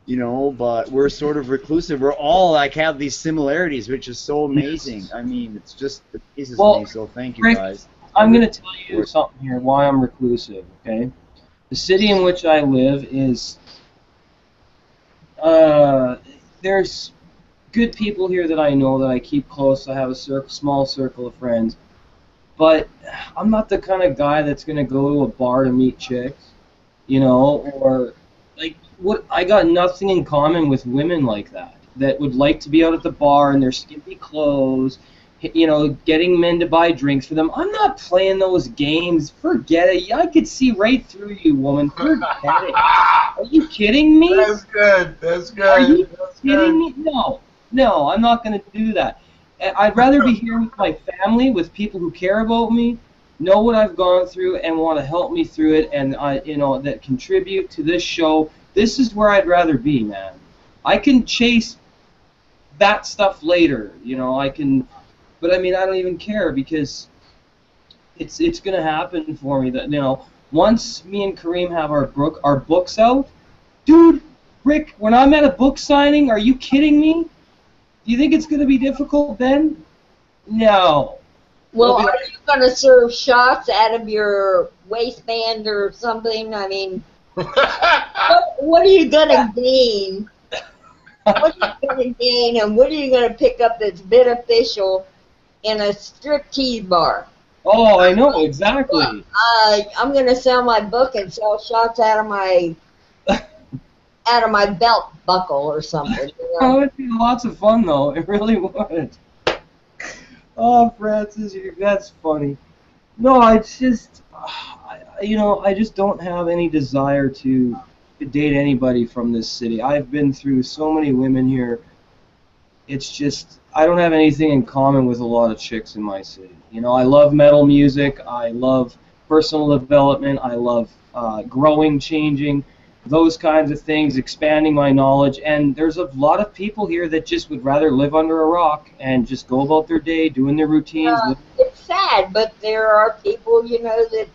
you know, but we're sort of reclusive. We're all like have these similarities, which is so amazing. I mean, it's just amazes me. So thank you, Rick, guys. I'm going to tell you something here, why I'm reclusive, okay? The city in which I live is, there's good people here that I know that I keep close. I have a small circle of friends. But I'm not the kind of guy that's going to go to a bar to meet chicks, you know, or, like, what? I got nothing in common with women like that would like to be out at the bar in their skimpy clothes, you know, getting men to buy drinks for them. I'm not playing those games. Forget it. I could see right through you, woman. Forget it. Are you kidding me? That's good. That's good. Are you That's kidding good. me? No, I'm not going to do that. I'd rather be here with my family, with people who care about me, know what I've gone through, and want to help me through it, and you know, that contribute to this show. This is where I'd rather be, man. I can chase that stuff later, you know. I can, but I mean, I don't even care, because it's going to happen for me. That, you know, once me and Kareem have our books out, dude, Rick, when I'm at a book signing, are you kidding me? Do you think it's going to be difficult then? No. Well, are you going to serve shots out of your waistband or something? I mean, what are you going to gain? What are you going to gain, and what are you going to pick up that's beneficial in a striptease bar? Oh, I know, exactly. I'm going to sell my book and sell shots out of my belt buckle or something. You know? It would be lots of fun, though. It really would. Oh, Francis, that's funny. No, it's just, I just don't have any desire to date anybody from this city. I've been through so many women here. It's just, I don't have anything in common with a lot of chicks in my city. I love metal music. I love personal development. I love growing, changing, those kinds of things, expanding my knowledge. And there's a lot of people here that just would rather live under a rock and just go about their day, doing their routines. It's sad, but there are people, that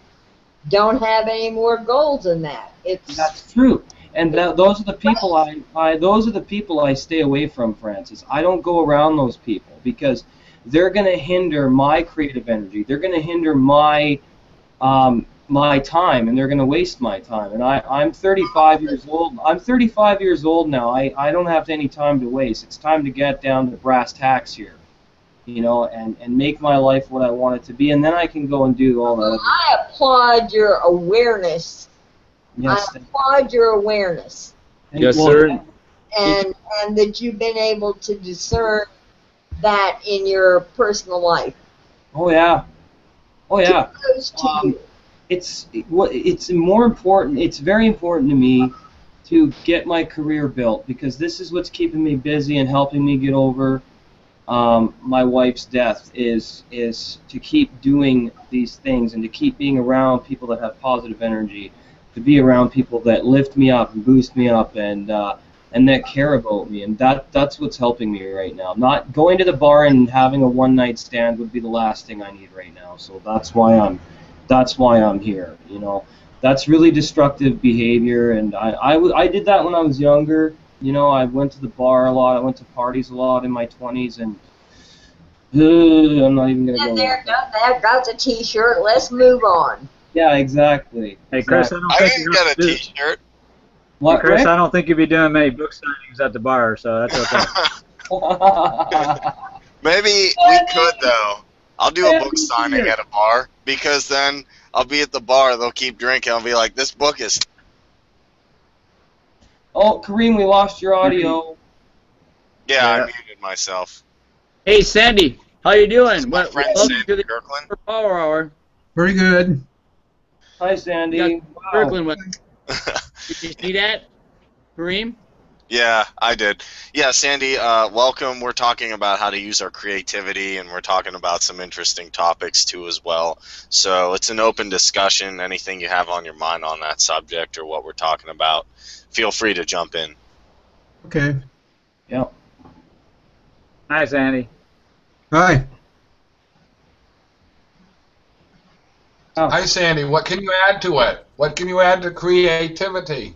don't have any more goals than that. That's true. And those are the people I stay away from, Francis. I don't go around those people because they're going to hinder my creative energy. They're going to hinder my my time, and they're going to waste my time. And I'm 35 years old. I'm 35 years old now. I don't have any time to waste. It's time to get down to brass tacks here, and make my life what I want it to be, and then I can go and do all that. I applaud your awareness. Yes, I applaud your awareness. Yes, sir. And that you've been able to discern that in your personal life. Oh yeah. Oh yeah. Kudos to you. It's more important. It's very important to me to get my career built because this is what's keeping me busy and helping me get over my wife's death. Is to keep doing these things and to keep being around people that have positive energy, to be around people that lift me up and boost me up and that care about me, and that's what's helping me right now. Not going to the bar and having a one-night stand would be the last thing I need right now. So that's why I'm here. That's really destructive behavior, and I did that when I was younger. I went to the bar a lot. I went to parties a lot in my 20s, and I'm not even gonna go. There, done that. Got the T-shirt. Let's move on. Yeah, exactly. Hey, Chris, exactly. I didn't get a T-shirt. What, hey, Chris? Rick? I don't think you'll be doing many book signings at the bar, so that's okay. Maybe we could, though. I'll do a book signing at a bar, because then I'll be at the bar, they'll keep drinking, I'll be like, this book is... Oh, Kareem, we lost your audio. Yeah, I muted myself. Hey, Sandy, how you doing? My friend Welcome Sandy to the Kirkland. Power Hour. Very good. Hi, Sandy. Yeah, Wow. Kirkland with. Did you see that, Kareem? Yeah, I did. Yeah, Sandy, welcome. We're talking about how to use our creativity, and we're talking about some interesting topics, too, as well. So it's an open discussion. Anything you have on your mind on that subject or what we're talking about, feel free to jump in. Okay. Yep. Hi, Sandy. Hi. Oh. Hi, Sandy. What can you add to it? What can you add to creativity?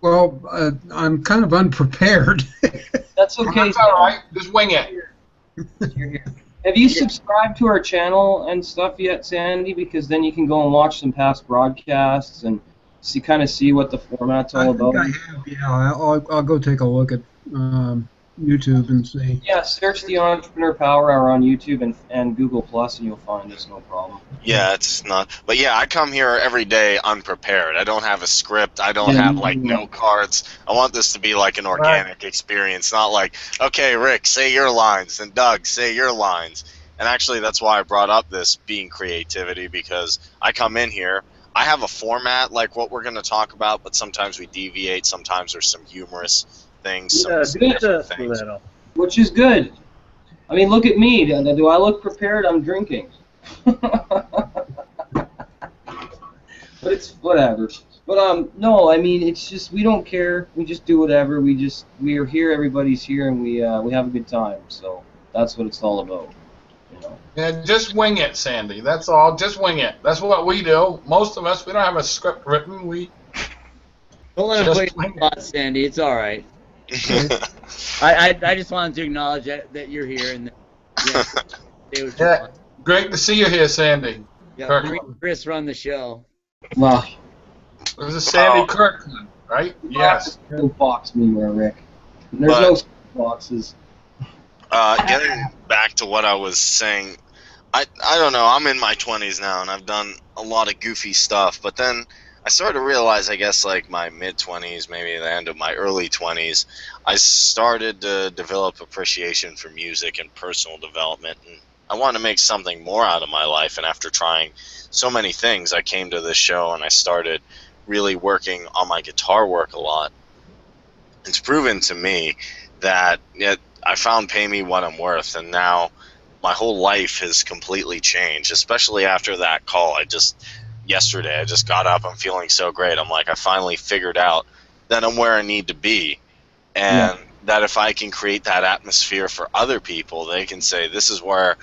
Well, I'm kind of unprepared. That's okay. That's all right. Just wing it. You're here. Have you subscribed to our channel and stuff yet, Sandy? Because then you can go and watch some past broadcasts and see what the format's all about. I have, yeah. I'll go take a look at YouTube and see. Yeah, search the Entrepreneur Power Hour on YouTube and Google Plus, and you'll find us, no problem. Yeah, it's not. But yeah, I come here every day unprepared. I don't have a script. I don't have like note cards. I want this to be like an organic experience, not like, okay, Rick, say your lines, and Doug, say your lines. And actually, that's why I brought up this being creativity, because I come in here. I have a format like what we're going to talk about, but sometimes we deviate. Sometimes there's some humorous things. Some different things. Which is good. I mean, look at me. Do I look prepared? I'm drinking. But it's whatever. But no, I mean, it's just we don't care. We just do whatever. We are here. Everybody's here, and we have a good time. So that's what it's all about. Yeah, just wing it, Sandy. That's all. Just wing it. That's what we do. Most of us, we don't have a script written. We Don't let him just put you wing on the it. spot, Sandy. It's all right. I just wanted to acknowledge that you're here and that, yeah, say what you Yeah, want. great to see you here, Sandy. Yeah, Kirkland. Chris run the show. Well, This is Sandy Well, Kirkland, right? Yes. no box me there, Rick. There's But- no boxes. Getting back to what I was saying, I don't know. I'm in my 20s now, and I've done a lot of goofy stuff. But then I started to realize, I guess, like my mid-20s, maybe the end of my early 20s, I started to develop appreciation for music and personal development, and I wanted to make something more out of my life. And after trying so many things, I came to this show, and I started really working on my guitar work a lot. It's proven to me that I found pay me what I'm worth, and now my whole life has completely changed, especially after that call. Yesterday I just got up, I'm feeling so great. I'm like, I finally figured out that I'm where I need to be, and that if I can create that atmosphere for other people, they can say, this is where,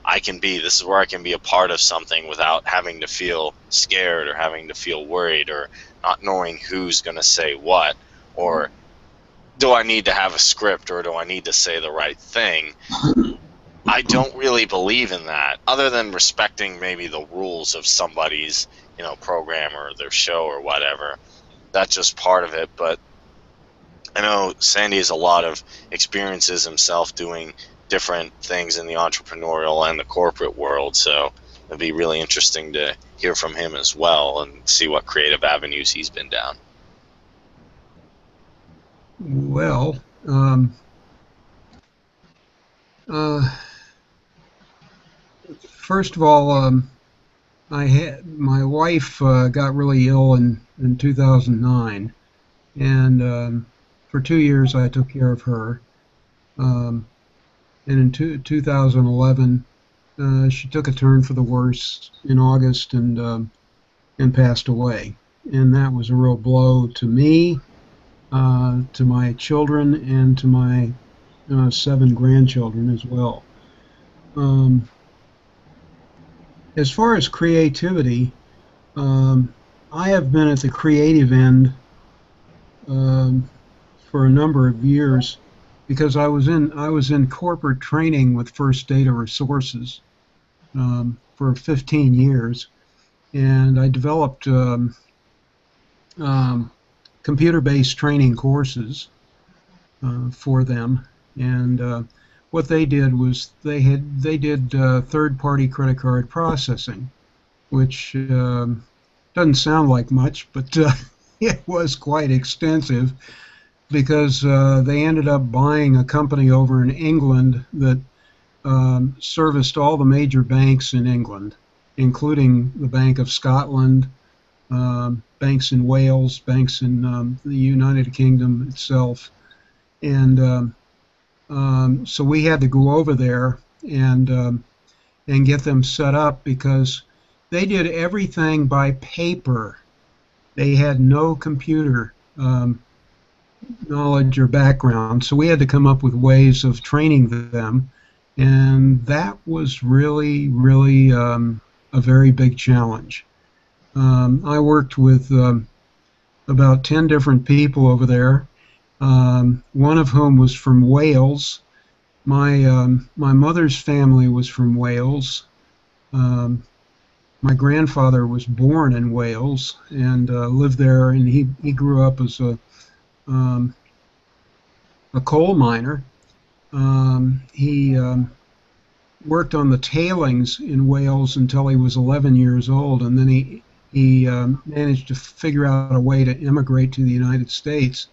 I can be. This is where I can be a part of something without having to feel scared or having to feel worried or not knowing who's going to say what, or do I need to have a script, or do I need to say the right thing? I don't really believe in that, other than respecting maybe the rules of somebody's, program or their show or whatever. That's just part of it. But I know Sandy has a lot of experiences himself doing different things in the entrepreneurial and the corporate world, so it'd be really interesting to hear from him as well and see what creative avenues he's been down. Well, first of all, my wife got really ill in 2009, and for 2 years I took care of her. And in 2011, she took a turn for the worse in August and passed away. And that was a real blow to me, to my children, and to my 7 grandchildren as well. As far as creativity, I have been at the creative end for a number of years, because I was in corporate training with First Data Resources for 15 years, and I developed computer-based training courses for them. And what they did was they did third-party credit card processing, which doesn't sound like much, but it was quite extensive, because they ended up buying a company over in England that serviced all the major banks in England, including the Bank of Scotland, banks in Wales, banks in the United Kingdom itself. And so we had to go over there and get them set up, because they did everything by paper. They had no computer knowledge or background, so we had to come up with ways of training them, and that was really a very big challenge. I worked with about 10 different people over there, one of whom was from Wales. My mother's family was from Wales. My grandfather was born in Wales and lived there, and he grew up as a coal miner. He worked on the tailings in Wales until he was 11 years old, and then he managed to figure out a way to immigrate to the United States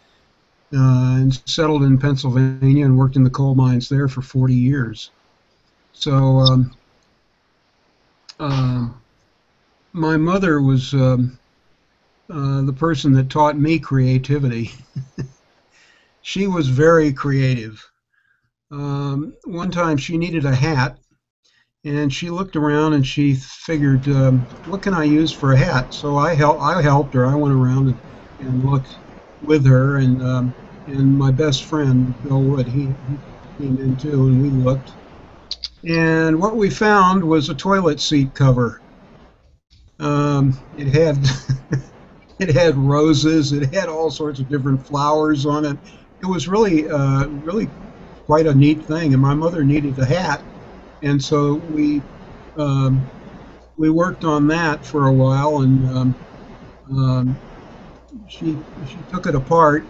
and settled in Pennsylvania and worked in the coal mines there for 40 years. So my mother was the person that taught me creativity. She was very creative. One time she needed a hat, and she looked around and she figured, what can I use for a hat? So I helped her. I went around and looked with her, and my best friend Bill Wood, he came in too, and we looked, And what we found was a toilet seat cover. It had it had roses. It had all sorts of different flowers on it. It was really quite a neat thing. And my mother needed a hat, and so we worked on that for a while. And um, she took it apart,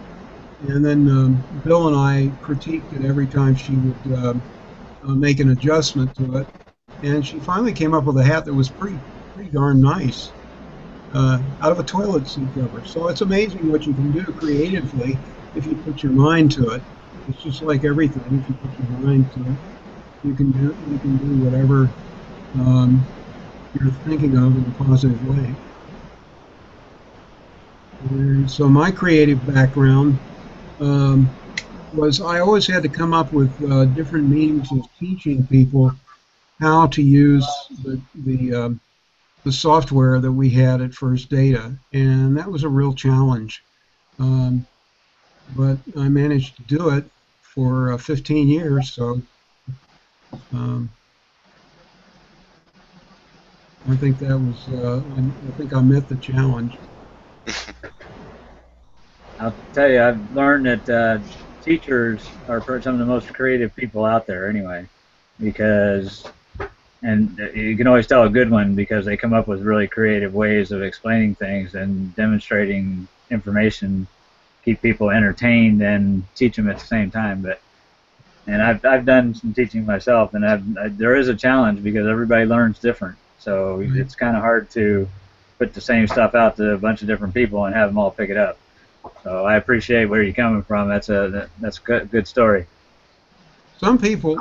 and then Bill and I critiqued it every time she would make an adjustment to it. And she finally came up with a hat that was pretty darn nice. Out of a toilet seat cover. So it's amazing what you can do creatively if you put your mind to it. It's just like everything. If you put your mind to it, you can do whatever you're thinking of in a positive way. And so my creative background was I always had to come up with different means of teaching people how to use the software that we had at First Data, and that was a real challenge. But I managed to do it for 15 years, so I think that was I think I met the challenge. I'll tell you, I've learned that teachers are some of the most creative people out there anyway, because, and you can always tell a good one because they come up with really creative ways of explaining things and demonstrating information, keep people entertained and teach them at the same time. And I've done some teaching myself, and there is a challenge because everybody learns different. So it's kind of hard to put the same stuff out to a bunch of different people and have them all pick it up. So I appreciate where you're coming from. That's a good story. Some people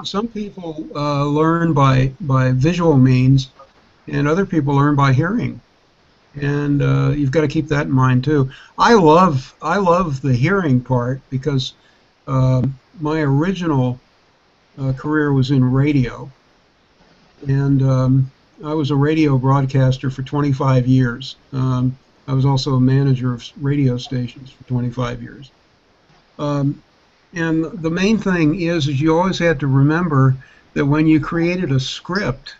learn by visual means, and other people learn by hearing. And you've got to keep that in mind too. I love the hearing part because my original career was in radio, and I was a radio broadcaster for 25 years. I was also a manager of radio stations for 25 years. And the main thing is you always had to remember that when you created a script,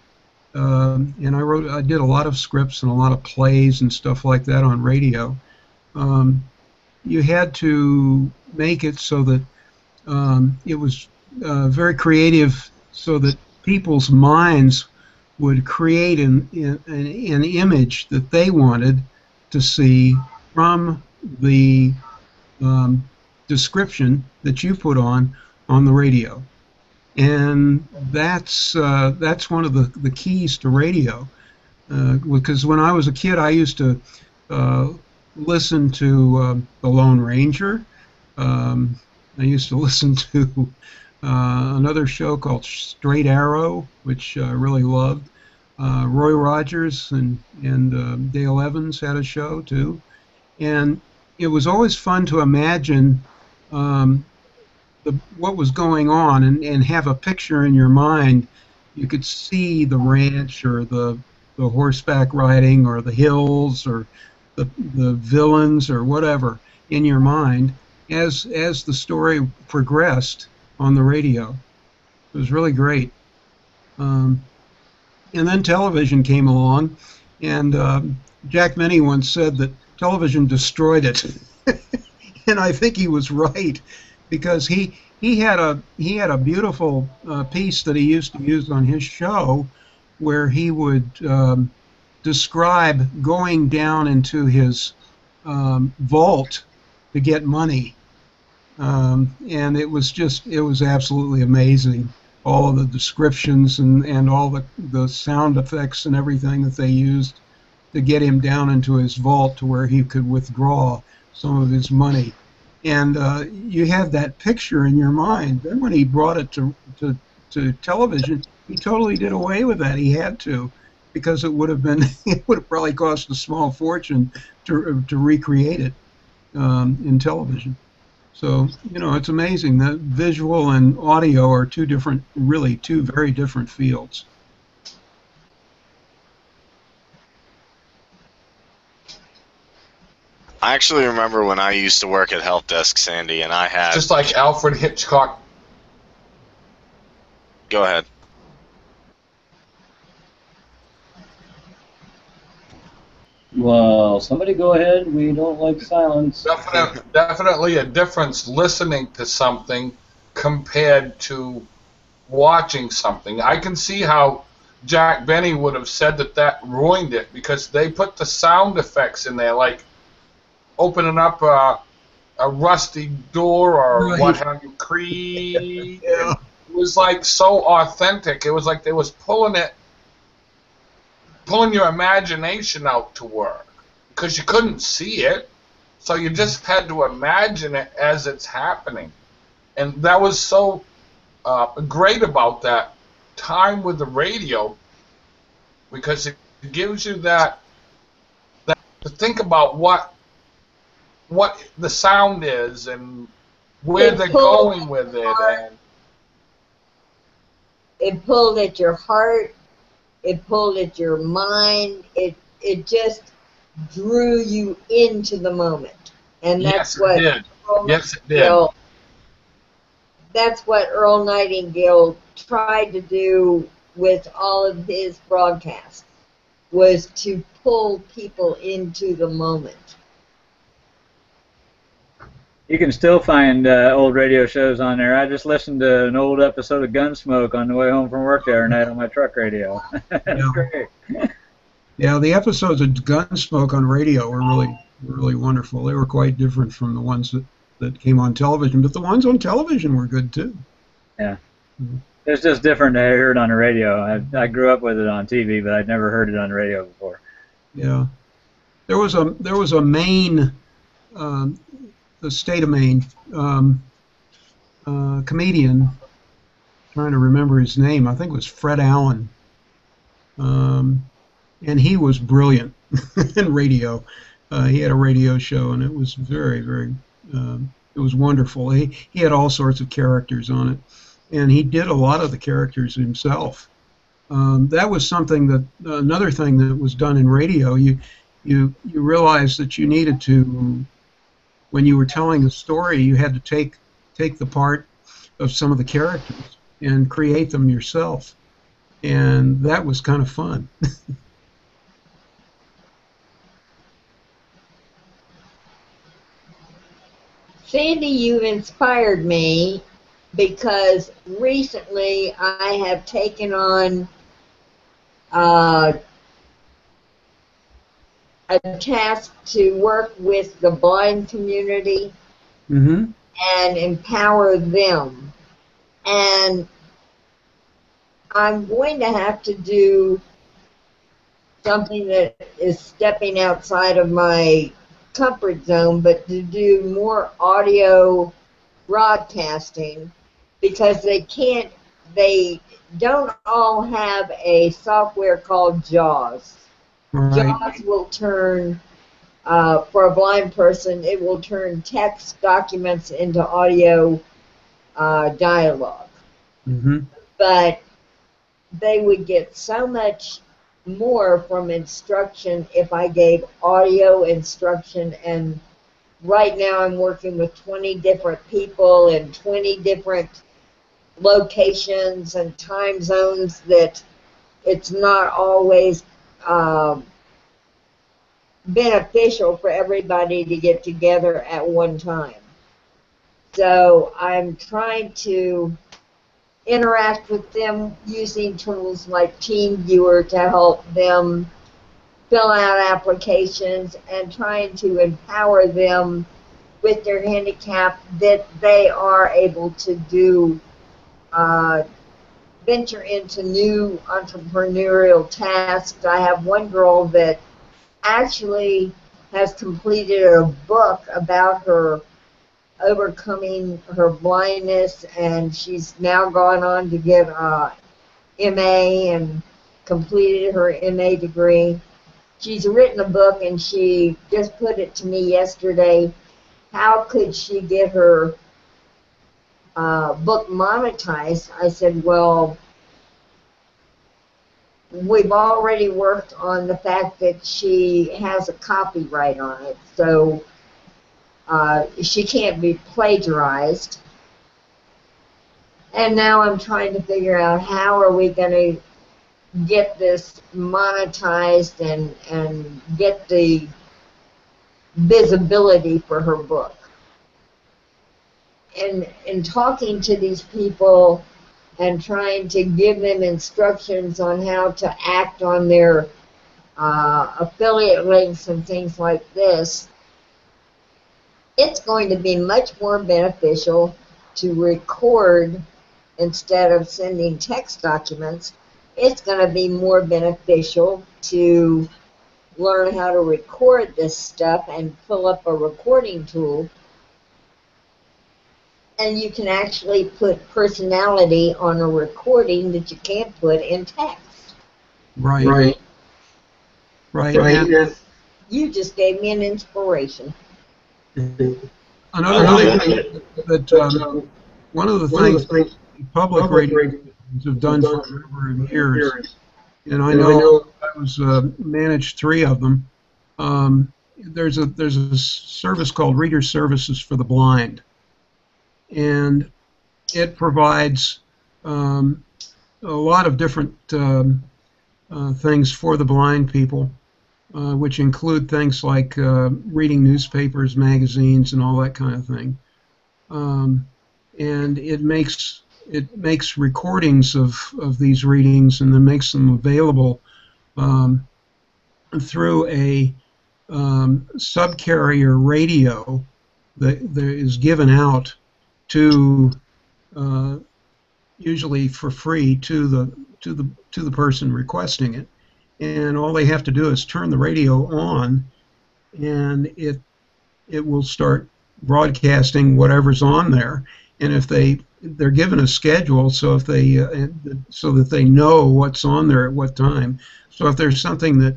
and I did a lot of scripts and a lot of plays and stuff like that on radio, you had to make it so that it was very creative, so that people's minds would create an image that they wanted to see from the description that you put on the radio. And that's one of the keys to radio, because when I was a kid I used to listen to the Lone Ranger. I used to listen to another show called Straight Arrow, which I really loved. Roy Rogers and Dale Evans had a show too, and it was always fun to imagine what was going on and have a picture in your mind. You could see the ranch or the horseback riding or the hills or the villains or whatever in your mind as the story progressed on the radio. It was really great. And then television came along, and Jack Benny once said that television destroyed it. And I think he was right, because he had a beautiful piece that he used to use on his show, where he would describe going down into his vault to get money, and it was absolutely amazing. All of the descriptions and all the sound effects and everything that they used to get him down into his vault to where he could withdraw some of his money. And you had that picture in your mind. Then when he brought it to television, he totally did away with that. He had to, because it would have probably cost a small fortune to recreate it in television. So, it's amazing that visual and audio are two very different fields. I actually remember when I used to work at Help Desk, Sandy, and I had... Just like Alfred Hitchcock. Go ahead. Well, somebody go ahead. We don't like silence. Definitely a difference listening to something compared to watching something. I can see how Jack Benny would have said that that ruined it because they put the sound effects in there, like opening up a rusty door or what Right. have you, creak. Yeah. And it was like so authentic. It was like they was pulling your imagination out to work because you couldn't see it, so you just had to imagine it as it's happening. And that was so great about that time with the radio because it gives you that to think about what the sound is and where It they're pulled going with it. And it pulled at your heart. It pulled at your mind. It just drew you into the moment, and yes, that's it what did. Earl Yes, it did. Nightingale. That's what Earl Nightingale tried to do with all of his broadcasts, was to pull people into the moment. You can still find old radio shows on there. I just listened to an old episode of Gunsmoke on the way home from work the other night on my truck radio. That's Yeah. great. Yeah, the episodes of Gunsmoke on radio were really wonderful. They were quite different from the ones that came on television, but the ones on television were good too. Yeah. It's just different to hear it on the radio. I grew up with it on TV, but I'd never heard it on the radio before. Yeah, there was a Maine, the state of Maine, comedian. Trying to remember his name. I think it was Fred Allen, and he was brilliant in radio. He had a radio show, and it was very it was wonderful. He had all sorts of characters on it, and he did a lot of the characters himself. That was something that another thing that was done in radio. You realized that you needed to, when you were telling a story, you had to take the part of some of the characters and create them yourself, and that was kind of fun. Sandy, you've inspired me because recently I have taken on a task to work with the blind community Mm-hmm. and empower them. And I'm going to have to do something that is stepping outside of my comfort zone, but to do more audio broadcasting because they don't all have a software called JAWS. Right. JAWS will turn, for a blind person, it will turn text documents into audio dialogue. Mm-hmm. But they would get so much more from instruction if I gave audio instruction. And right now I'm working with 20 different people in 20 different locations and time zones that it's not always beneficial for everybody to get together at one time. So I'm trying to interact with them using tools like TeamViewer to help them fill out applications and trying to empower them with their handicap that they are able to do venture into new entrepreneurial tasks. I have one girl that actually has completed a book about her overcoming her blindness, and she's now gone on to get a MA and completed her MA degree. She's written a book, and she just put it to me yesterday. How could she get her book monetized? I said, well, we've already worked on the fact that she has a copyright on it, so she can't be plagiarized. And now I'm trying to figure out how are we going to get this monetized and get the visibility for her book. And in talking to these people and trying to give them instructions on how to act on their affiliate links and things like this, it's going to be much more beneficial to record instead of sending text documents. It's going to be more beneficial to learn how to record this stuff and pull up a recording tool. And you can actually put personality on a recording that you can't put in text. Right. And You just gave me an inspiration. another thing that one of the things public radio stations have done for a number of years, and I know I was managed 3 of them. There's a service called Reader Services for the Blind, and it provides a lot of different things for the blind people, which include things like reading newspapers, magazines, and all that kind of thing. And it makes recordings of these readings and then makes them available through a subcarrier radio that is given out to usually for free to the person requesting it, and all they have to do is turn the radio on, and it will start broadcasting whatever's on there. And if they're given a schedule, so if they so that they know what's on there at what time. So if there's something that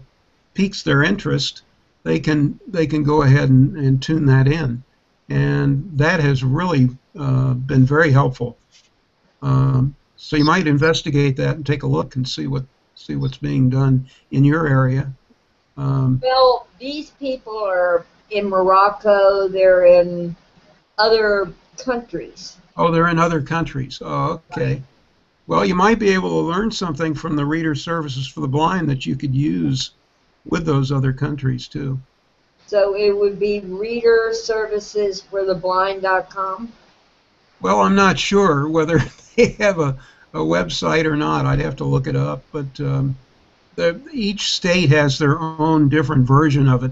piques their interest, they can go ahead and tune that in, and that has really been very helpful. So you might investigate that and take a look and see what's being done in your area. Well, these people are in Morocco. They're in other countries. Oh, they're in other countries. Oh, okay. Well, you might be able to learn something from the Reader Services for the Blind that you could use with those other countries too. So it would be readerservicesfortheblind.com? Well, I'm not sure whether they have a website or not. I'd have to look it up. But each state has their own different version of it.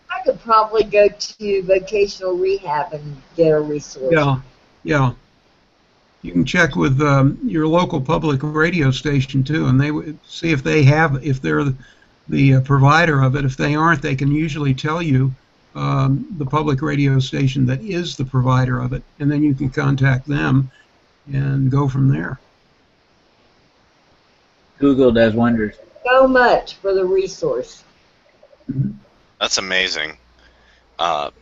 I could probably go to vocational rehab and get a resource. Yeah. You can check with your local public radio station too, and they would see if they're the provider of it. If they aren't, they can usually tell you the public radio station that is the provider of it, and then you can contact them and go from there. Google does wonders. So much for the resource. That's amazing,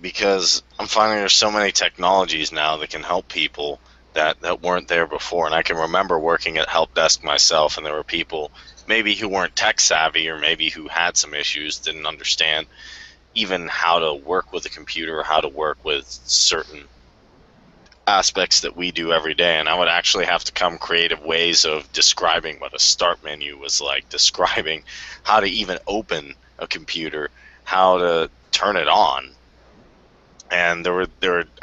because I'm finding there's so many technologies now that can help people that weren't there before. And I can remember working at help desk myself, and there were people maybe who weren't tech savvy, or maybe who had some issues, didn't understand even how to work with a computer, how to work with certain aspects that we do every day. And I would actually have to come creative ways of describing what a start menu was like, describing how to even open a computer, how to turn it on. And there were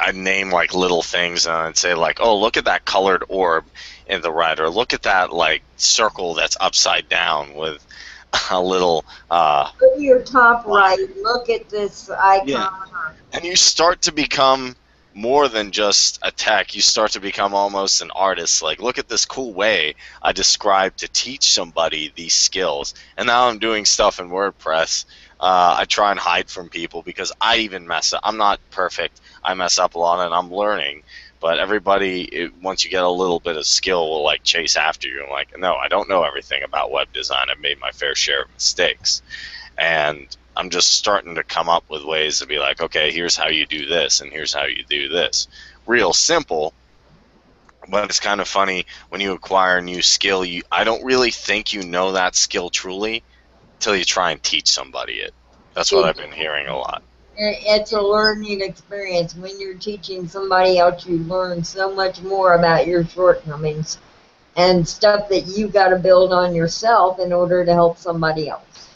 I'd name like little things, and I'd say like, oh, look at that colored orb in the right, or look at that like circle that's upside down with a little Go to your top right, look at this icon. Yeah. And you start to become more than just a tech. You start to become almost an artist. Like, look at this cool way I described to teach somebody these skills. And now I'm doing stuff in WordPress. I try and hide from people because I even mess up. I'm not perfect. I mess up a lot, and I'm learning. But everybody, once you get a little bit of skill, will like chase after you. I'm like, no, I don't know everything about web design. I've made my fair share of mistakes. And I'm just starting to come up with ways to be like, okay, here's how you do this, and here's how you do this. Real simple, but it's kind of funny when you acquire a new skill. I don't really think you know that skill truly until you try and teach somebody it. That's what I've been hearing a lot. It's a learning experience. When you're teaching somebody else, you learn so much more about your shortcomings. and stuff that you got to build on yourself in order to help somebody else.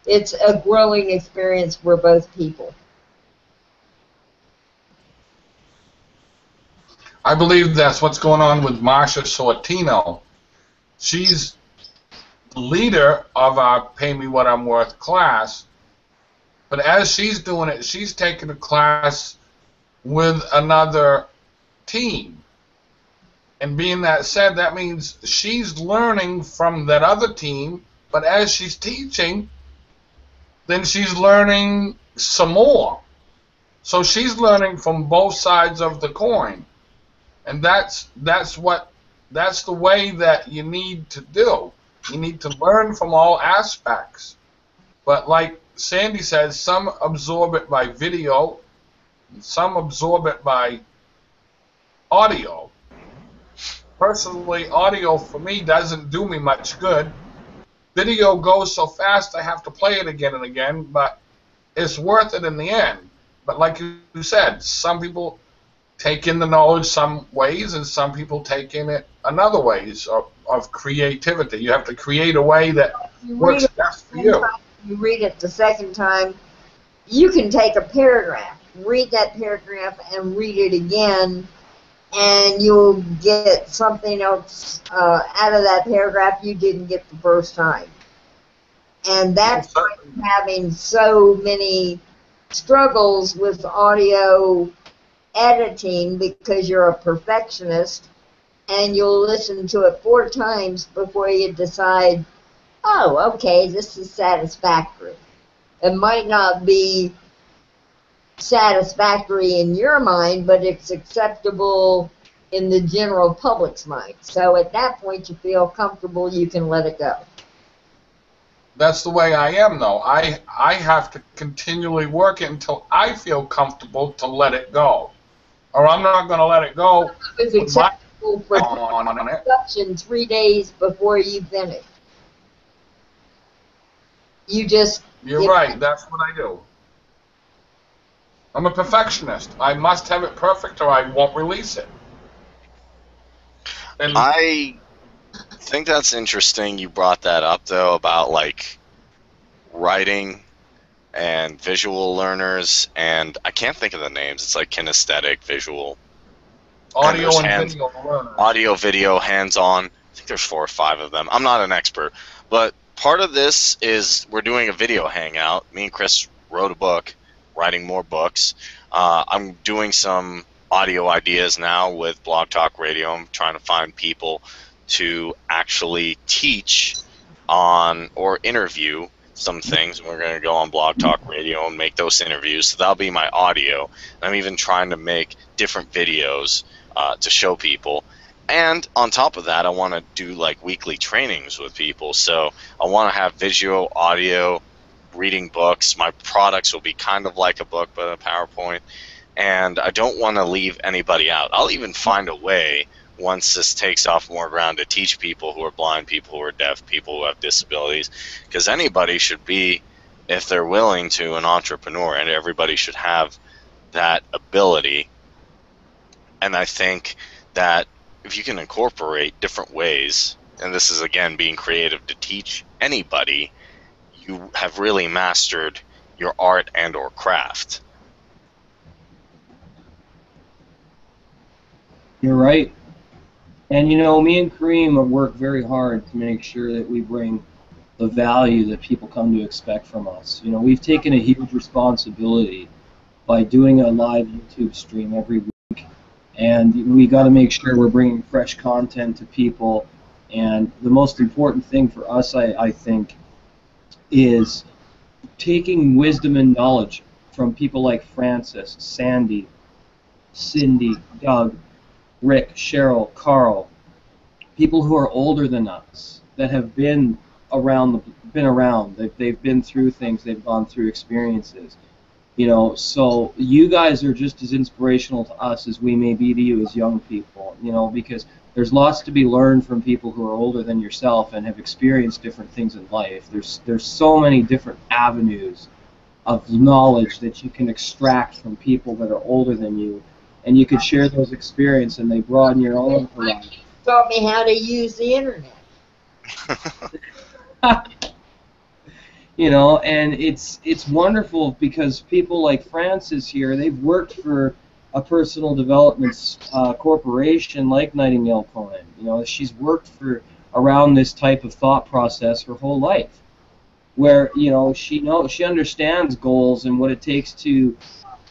It's a growing experience for both people. I believe that's what's going on with Marsha Sortino. She's the leader of our Pay Me What I'm Worth class, but as she's doing it, she's taking a class with another team. And being that said, that means she's learning from that other team, but as she's teaching, then she's learning some more. So she's learning from both sides of the coin. And that's the way that you need to do. You need to learn from all aspects. But like Sandy says, some absorb it by video, and some absorb it by audio. Personally, audio for me doesn't do me much good. Video goes so fast I have to play it again and again, but it's worth it in the end. But like you said, some people take in the knowledge some ways, and some people take in it another ways of creativity. You have to create a way that works best for you. You read it the second time, you can take a paragraph, read that paragraph, and read it again, and you'll get something else out of that paragraph you didn't get the first time. And that's why I'm having so many struggles with audio editing, because you're a perfectionist and you'll listen to it 4 times before you decide, oh, okay, this is satisfactory. It might not be satisfactory in your mind, but it's acceptable in the general public's mind. So at that point you feel comfortable, you can let it go. That's the way I am, though. I have to continually work it until I feel comfortable to let it go. Or I'm not going to let it go. It's acceptable for production 3 days before you finish. You're right. That's what I do. I'm a perfectionist. I must have it perfect or I won't release it. And I think that's interesting you brought that up, though, about like writing and visual learners, and I can't think of the names. It's like kinesthetic, visual, audio and video learners. Audio, video, hands-on. I think there's 4 or 5 of them. I'm not an expert, but part of this is we're doing a video hangout. Me and Chris wrote a book, writing more books. I'm doing some audio ideas now with Blog Talk Radio. I'm trying to find people to actually teach on or interview some things. We're going to go on Blog Talk Radio and make those interviews. So that'll be my audio. And I'm even trying to make different videos to show people. And on top of that, I want to do like weekly trainings with people. So I want to have visual, audio, reading books. My products will be kind of like a book, but a PowerPoint. And I don't want to leave anybody out. I'll even find a way, once this takes off more ground, to teach people who are blind, people who are deaf, people who have disabilities, because anybody should be, if they're willing to, an entrepreneur, and everybody should have that ability. And I think that if you can incorporate different ways, and this is again being creative, to teach anybody, you have really mastered your art and or craft. You're right. And you know, me and Kareem have worked very hard to make sure that we bring the value that people come to expect from us. You know, we've taken a huge responsibility by doing a live YouTube stream every week, and we got to make sure we're bringing fresh content to people. And the most important thing for us, I think, is taking wisdom and knowledge from people like Francis, Sandy, Cindy, Doug, Rick, Cheryl, Carl, people who are older than us, that have been around. They've been through things. They've gone through experiences. You know, so you guys are just as inspirational to us as we may be to you as young people. You know, because there's lots to be learned from people who are older than yourself and have experienced different things in life. There's so many different avenues of knowledge that you can extract from people that are older than you. And you could share those experiences, and they broaden your own horizon. taught me how to use the internet. You know, and it's wonderful because people like Frances here, they've worked for a personal development corporation like Nightingale Conan. You know, she's worked for around this type of thought process her whole life, where you know she understands goals and what it takes to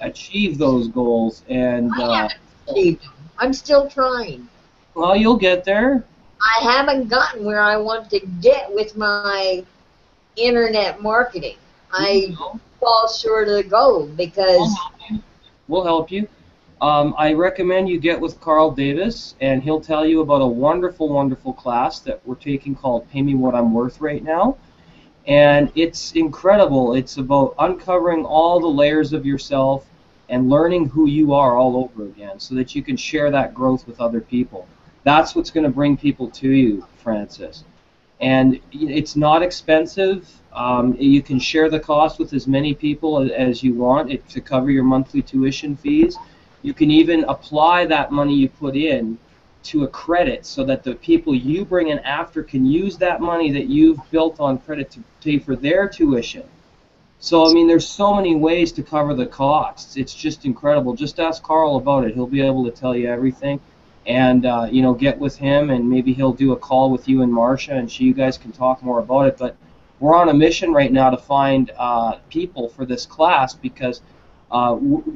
achieve those goals. And I haven't achieved them. I'm still trying. well, you'll get there. I haven't gotten where I want to get with my internet marketing. I fall short of the goal because We'll help you. I recommend you get with Carl Davis, and he'll tell you about a wonderful, wonderful class that we're taking called Pay Me What I'm Worth right now. And it's incredible. It's about uncovering all the layers of yourself and learning who you are all over again so that you can share that growth with other people. That's what's going to bring people to you, Frances. And it's not expensive. You can share the cost with as many people as you want to cover your monthly tuition fees. You can even apply that money you put in to a credit so that the people you bring in after can use that money that you've built on credit to pay for their tuition. So, I mean, there's so many ways to cover the costs. It's just incredible. Just ask Carl about it. He'll be able to tell you everything. And, you know, get with him, and maybe he'll do a call with you and Marcia, and you guys can talk more about it. But we're on a mission right now to find people for this class because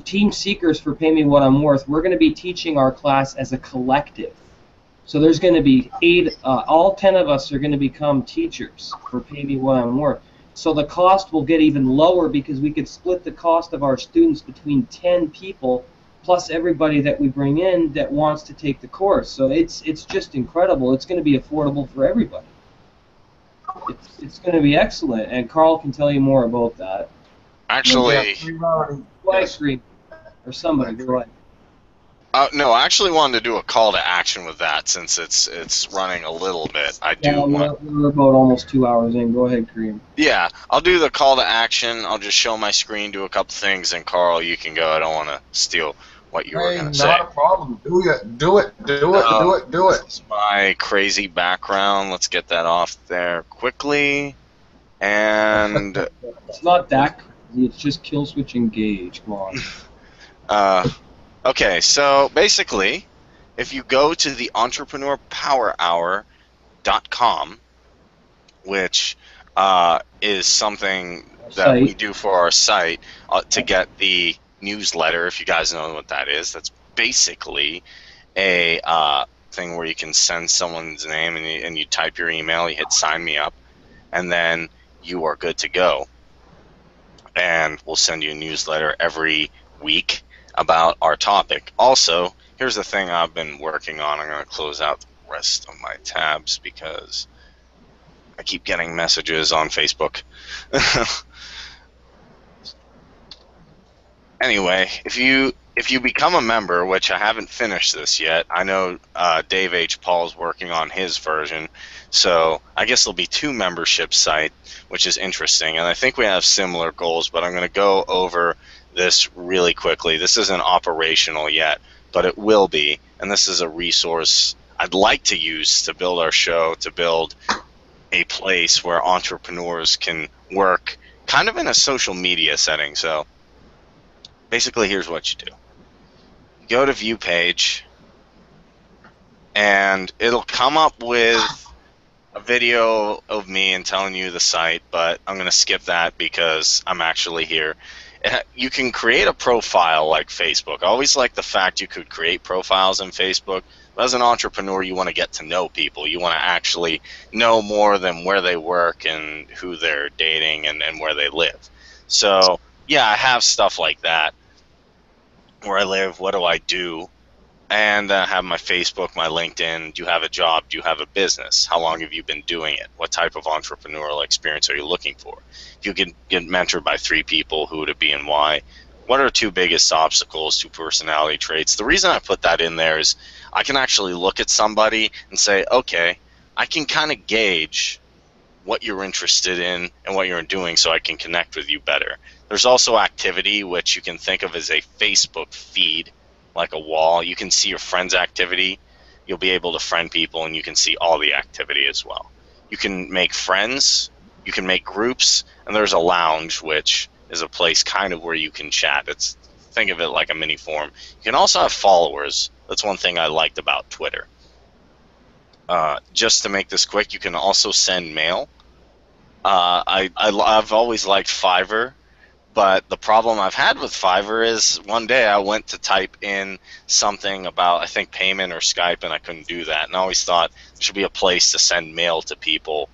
Team Seekers for Pay Me What I'm Worth, we're going to be teaching our class as a collective. So there's going to be all 10 of us are going to become teachers for Pay Me What I'm Worth. So the cost will get even lower because we could split the cost of our students between 10 people plus everybody that we bring in that wants to take the course. So it's just incredible. It's going to be affordable for everybody. It's going to be excellent, and Carl can tell you more about that. Actually, go ahead, Scream, or somebody. Go ahead. No, I actually wanted to do a call to action with that since it's running a little bit. We're about almost 2 hours in. Go ahead, Kareem. Yeah, I'll do the call to action. I'll just show my screen, do a couple things, and Carl, you can go. I don't want to steal what you were going to say. Not a problem. Do it. This is my crazy background. Let's get that off there quickly. And it's not that crazy. It's just kill switch engage. Come on. Okay, so basically, if you go to the entrepreneurpowerhour.com, which is something that we do for our site to get the newsletter, if you guys know what that is, that's basically a thing where you can send someone's name and you type your email, you hit sign me up, and then you are good to go. And we'll send you a newsletter every week about our topic. Also, here's the thing I've been working on. I'm going to close out the rest of my tabs because I keep getting messages on Facebook. Anyway, if you become a member, which I haven't finished this yet, I know Dave H. Paul's working on his version, so I guess there'll be 2 membership sites, which is interesting, and I think we have similar goals, but I'm going to go over this really quickly. This isn't operational yet, but it will be, and this is a resource I'd like to use to build our show, to build a place where entrepreneurs can work kind of in a social media setting. So basically, here's what you do. You go to view page, and it'll come up with a video of me and telling you the site, but I'm going to skip that because I'm actually here. You can create a profile like Facebook. I always like the fact you could create profiles in Facebook. But as an entrepreneur, you want to get to know people. You want to actually know more than where they work and who they're dating and where they live. So, yeah, I have stuff like that. Where I live, what do I do? And I have my Facebook, my LinkedIn. Do you have a job? Do you have a business? How long have you been doing it? What type of entrepreneurial experience are you looking for? If you could get mentored by 3 people, who would it be and why? What are 2 biggest obstacles, 2 personality traits? The reason I put that in there is I can actually look at somebody and say, okay, I can kind of gauge what you're interested in and what you're doing so I can connect with you better. There's also activity, which you can think of as a Facebook feed, like a wall. You can see your friends' activity. you'll be able to friend people, and you can see all the activity as well. You can make friends, you can make groups, and there's a lounge, which is a place kind of where you can chat. Think of it like a mini forum. You can also have followers. That's one thing I liked about Twitter. Just to make this quick, you can also send mail. I've always liked Fiverr, but the problem I've had with Fiverr is one day I went to type in something about, I think, payment or Skype, and I couldn't do that. And I always thought there should be a place to send mail to people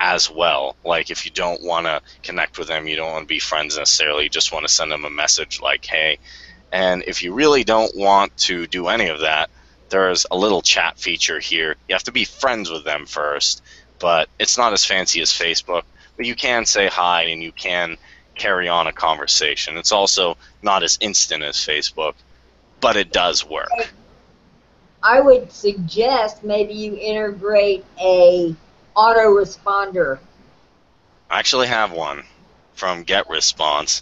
as well. Like, if you don't want to connect with them, you don't want to be friends necessarily, you just want to send them a message like, hey. And if you really don't want to do any of that, there's a little chat feature here. You have to be friends with them first, but it's not as fancy as Facebook. But you can say hi, and you can carry on a conversation. It's also not as instant as Facebook, but it does work. I would suggest maybe you integrate a autoresponder. I actually have one from GetResponse.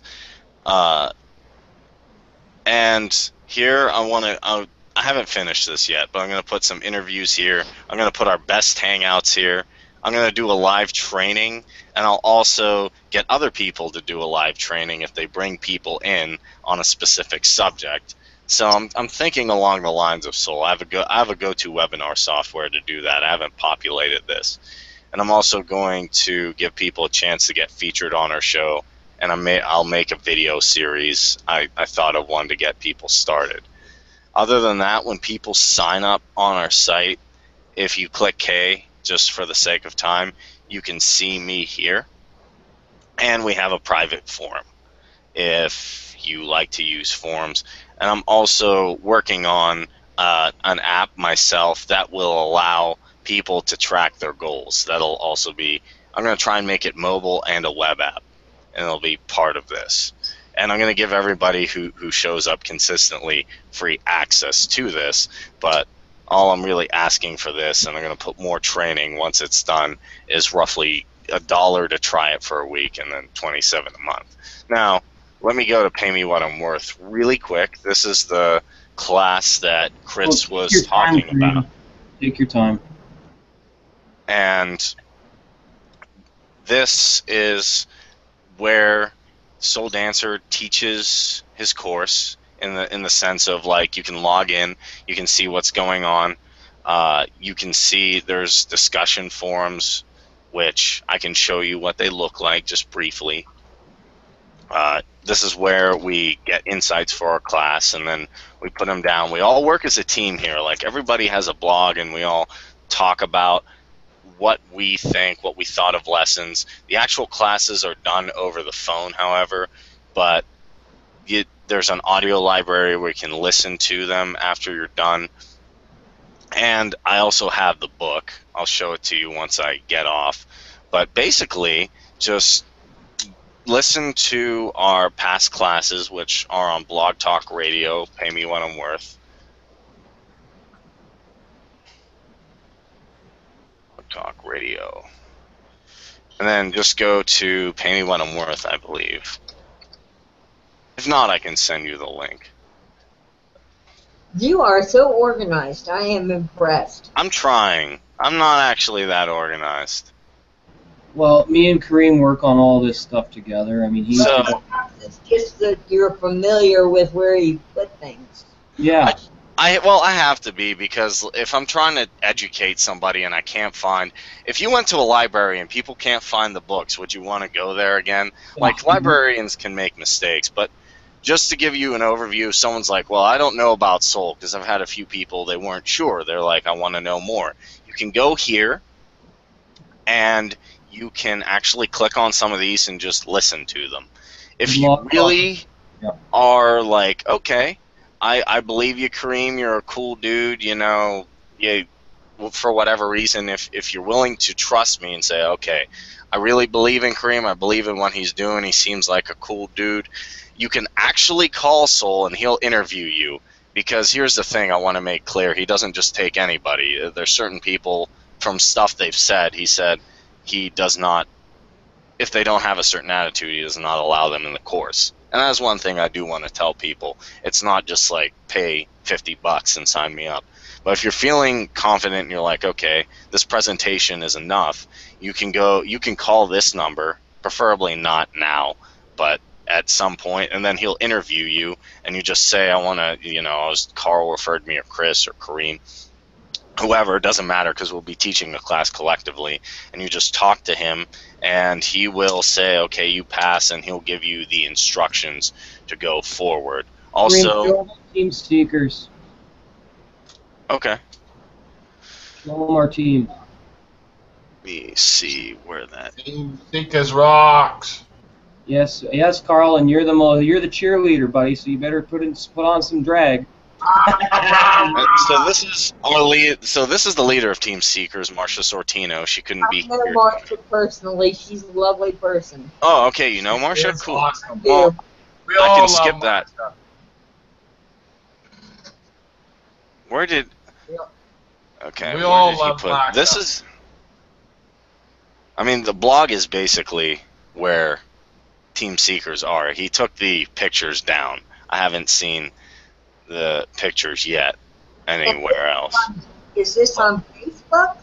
And here I haven't finished this yet, but I'm going to put some interviews here. I'm going to put our best hangouts here. I'm going to do a live training, and I'll also get other people to do a live training if they bring people in on a specific subject. So I'm thinking along the lines of Soul. I have a go-to webinar software to do that. I haven't populated this. And I'm also going to give people a chance to get featured on our show, and I'll make a video series. I thought of one to get people started. Other than that, when people sign up on our site, if you click K, just for the sake of time, you can see me here. And we have a private forum if you like to use forums. And I'm also working on an app myself that will allow people to track their goals. That'll also be, I'm going to try and make it mobile and a web app, and it'll be part of this. And I'm going to give everybody who shows up consistently free access to this, but all I'm really asking for this, and I'm going to put more training once it's done, is roughly $1 to try it for a week, and then $27 a month. Now, let me go to Pay Me What I'm Worth really quick. This is the class that Chris was talking about. Take your time. And this is where Soul Dancer teaches his course in the sense of, like, you can log in, you can see what's going on, you can see there's discussion forums, which I can show you what they look like just briefly. This is where we get insights for our class, and then we put them down. We all work as a team here. Like, everybody has a blog, and we all talk about what we think, what we thought of lessons. The actual classes are done over the phone, however, but there's an audio library where you can listen to them after you're done. And I also have the book. I'll show it to you once I get off. But basically, just listen to our past classes, which are on Blog Talk Radio, Pay Me What I'm Worth. Blog Talk Radio. And then just go to Pay Me What I'm Worth, I believe. If not, I can send you the link. You are so organized. I am impressed. I'm trying. I'm not actually that organized. Well, me and Kareem work on all this stuff together. I mean, he's... It's just that you're familiar with where you put things. Yeah. Well, I have to be, because if I'm trying to educate somebody and I can't find... If you went to a library and people can't find the books, would you want to go there again? Like, librarians can make mistakes, but just to give you an overview, someone's like, well, I don't know about Soul, because I've had a few people, they weren't sure. They're like, I want to know more. You can go here, and you can actually click on some of these and just listen to them. If you really are like, okay, I believe you, Kareem, you're a cool dude, you know, for whatever reason, if you're willing to trust me and say, okay, I really believe in Kareem, I believe in what he's doing, he seems like a cool dude, you can actually call Soul and he'll interview you. Because here's the thing I want to make clear, he doesn't just take anybody. There's certain people, from stuff they've said, he said he does not, if they don't have a certain attitude, he does not allow them in the course. And that's one thing I do want to tell people. It's not just like pay $50 and sign me up. But if you're feeling confident and you're like, okay, this presentation is enough, you can call this number, preferably not now, but at some point, and then he'll interview you, and you just say, I want to, Carl referred me, or Chris, or Kareem, whoever, it doesn't matter, because we'll be teaching the class collectively, and you just talk to him, and he will say, okay, you pass, and he'll give you the instructions to go forward. Also, Team Seekers. Okay. Show them our team. Let me see where that. Team Seekers rocks. Yes, Carl, and you're the cheerleader, buddy. So you better put on some drag. So this is our lead. So this is the leader of Team Seekers, Marcia Sortino. She couldn't be here. I know Marcia personally. She's a lovely person. Oh, okay. You know Marcia? Cool. Awesome. Well, We I all can love skip that. Marcia. Where did? Okay. We where all did he love put? Marcia. This is. I mean, the blog is basically where Team Seekers are. He took the pictures down. I haven't seen the pictures yet anywhere else. Is this on Facebook?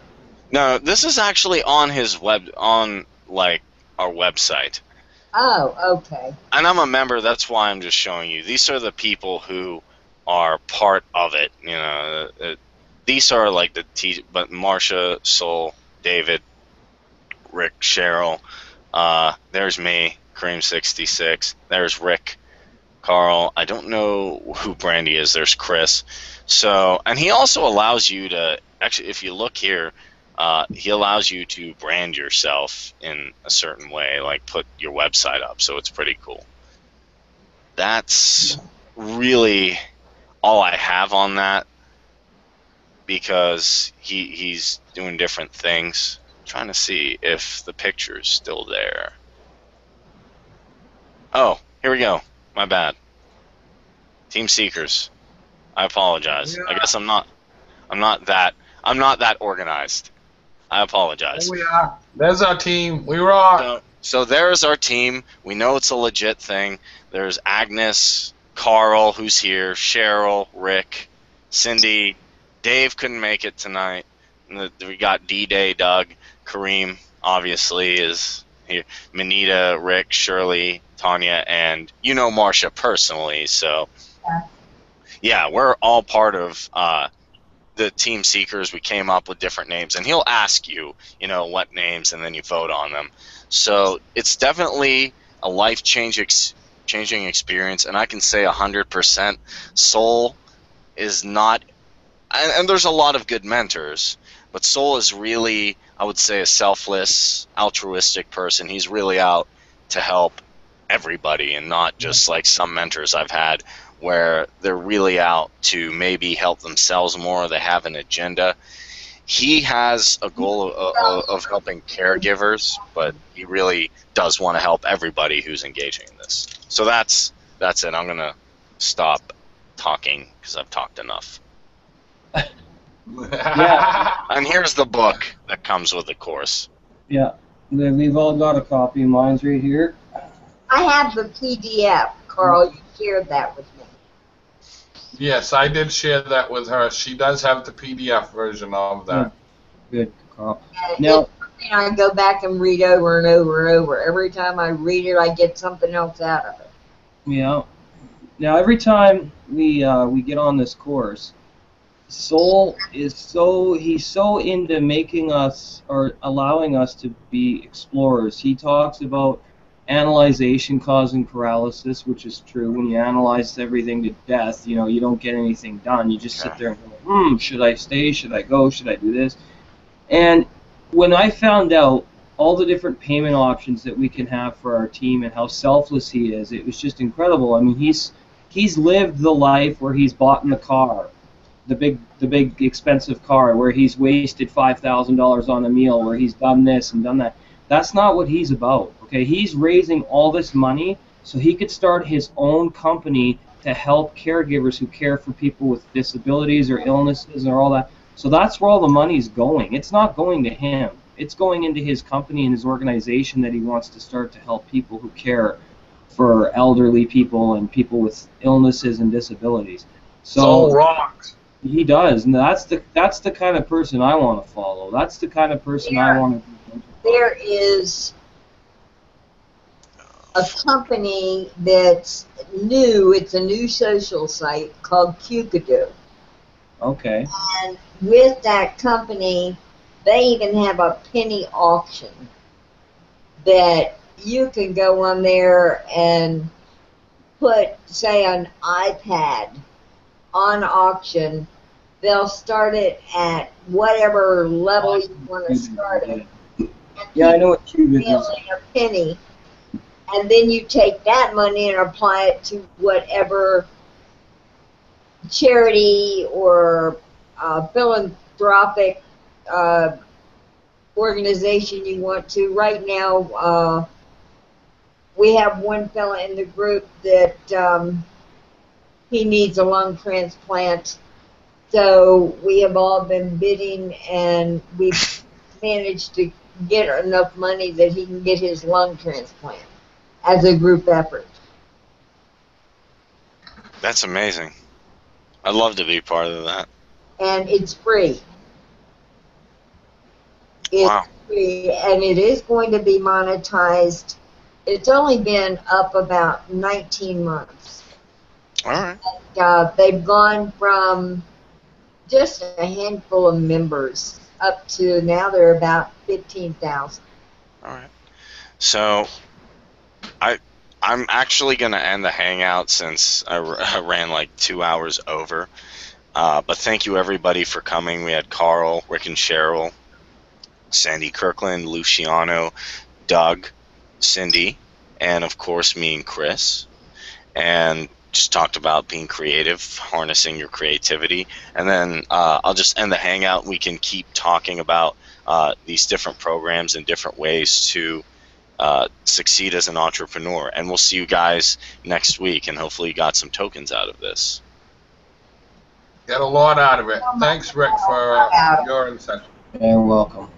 No, this is actually on his our website. Oh, okay. And I'm a member, that's why I'm just showing you. These are the people who are part of it. These are like but Marcia, Sol, David, Rick, Cheryl, there's me, Cream66, there's Rick, Carl, I don't know who Brandy is, there's Chris. So, and he also allows you to, actually, if you look here, he allows you to brand yourself in a certain way, like put your website up, so it's pretty cool. That's really all I have on that, because he's doing different things. I'm trying to see if the picture's still there. Oh, here we go. My bad. Team Seekers. I apologize. I guess I'm not that organized. I apologize. Oh, we are. There's our team. We rock. So there's our team. We know it's a legit thing. There's Agnes, Carl, who's here, Cheryl, Rick, Cindy. Dave couldn't make it tonight. We got D-Day, Doug, Kareem, obviously, is here. Manita, Rick, Shirley, Tanya, and you know Marcia personally, so yeah, we're all part of the Team Seekers. We came up with different names, and he'll ask you, what names, and then you vote on them. So it's definitely a life-changing experience, and I can say 100%. Sol is not, and there's a lot of good mentors, but Sol is really, I would say, a selfless, altruistic person. He's really out to help everybody, and not just like some mentors I've had where they're really out to maybe help themselves more, they have an agenda. He has a goal of helping caregivers, but he really does want to help everybody who's engaging in this. So that's it. I'm going to stop talking because I've talked enough. Yeah. And here's the book that comes with the course. Yeah, we've all got a copy. Mine's right here. I have the PDF, Carl. You shared that with me. Yes, I did share that with her. She does have the PDF version of that. Good, Carl. Now, I go back and read over and over and over. Every time I read it, I get something else out of it. Yeah. Now, every time we get on this course, Sol is he's so into making us, or allowing us to be explorers. He talks about analyzation causing paralysis, which is true. When you analyze everything to death, you don't get anything done. You just sit there and go, should I stay? Should I go? Should I do this? And when I found out all the different payment options that we can have for our team and how selfless he is, it was just incredible. I mean, he's lived the life where he's bought in the car, the big expensive car, where he's wasted $5,000 on a meal, where he's done this and done that. That's not what he's about. Okay, he's raising all this money so he could start his own company to help caregivers who care for people with disabilities or illnesses or all that. So that's where all the money's going. It's not going to him. It's going into his company and his organization that he wants to start to help people who care for elderly people and people with illnesses and disabilities. Soul rocks. He does, and that's the kind of person I want to follow. That's the kind of person I want to. There is a company that's new. It's a new social site called Qkadoo. Okay. And with that company, they even have a penny auction that you can go on there and put, say, an iPad on auction. They'll start it at whatever level you want to start it. Yeah, I know what Qkadoo is. A penny, and then you take that money and apply it to whatever charity or philanthropic organization you want to. Right now, we have one fella in the group that he needs a lung transplant. So we have all been bidding, and we've managed to get enough money that he can get his lung transplant as a group effort. That's amazing. I'd love to be part of that. And it's free. It's Wow. free, and it is going to be monetized. It's only been up about 19 months. All right. And, they've gone from just a handful of members up to now they're about 15,000. All right. So I'm actually going to end the hangout since I ran like 2 hours over. But thank you everybody for coming. We had Carl, Rick and Cheryl, Sandy Kirkland, Luciano, Doug, Cindy, and of course me and Chris. And just talked about being creative, harnessing your creativity. And then I'll just end the hangout. We can keep talking about these different programs and different ways to succeed as an entrepreneur. And we'll see you guys next week, and hopefully you got some tokens out of this. Get a lot out of it. Thanks, Rick, for your insight. You're welcome.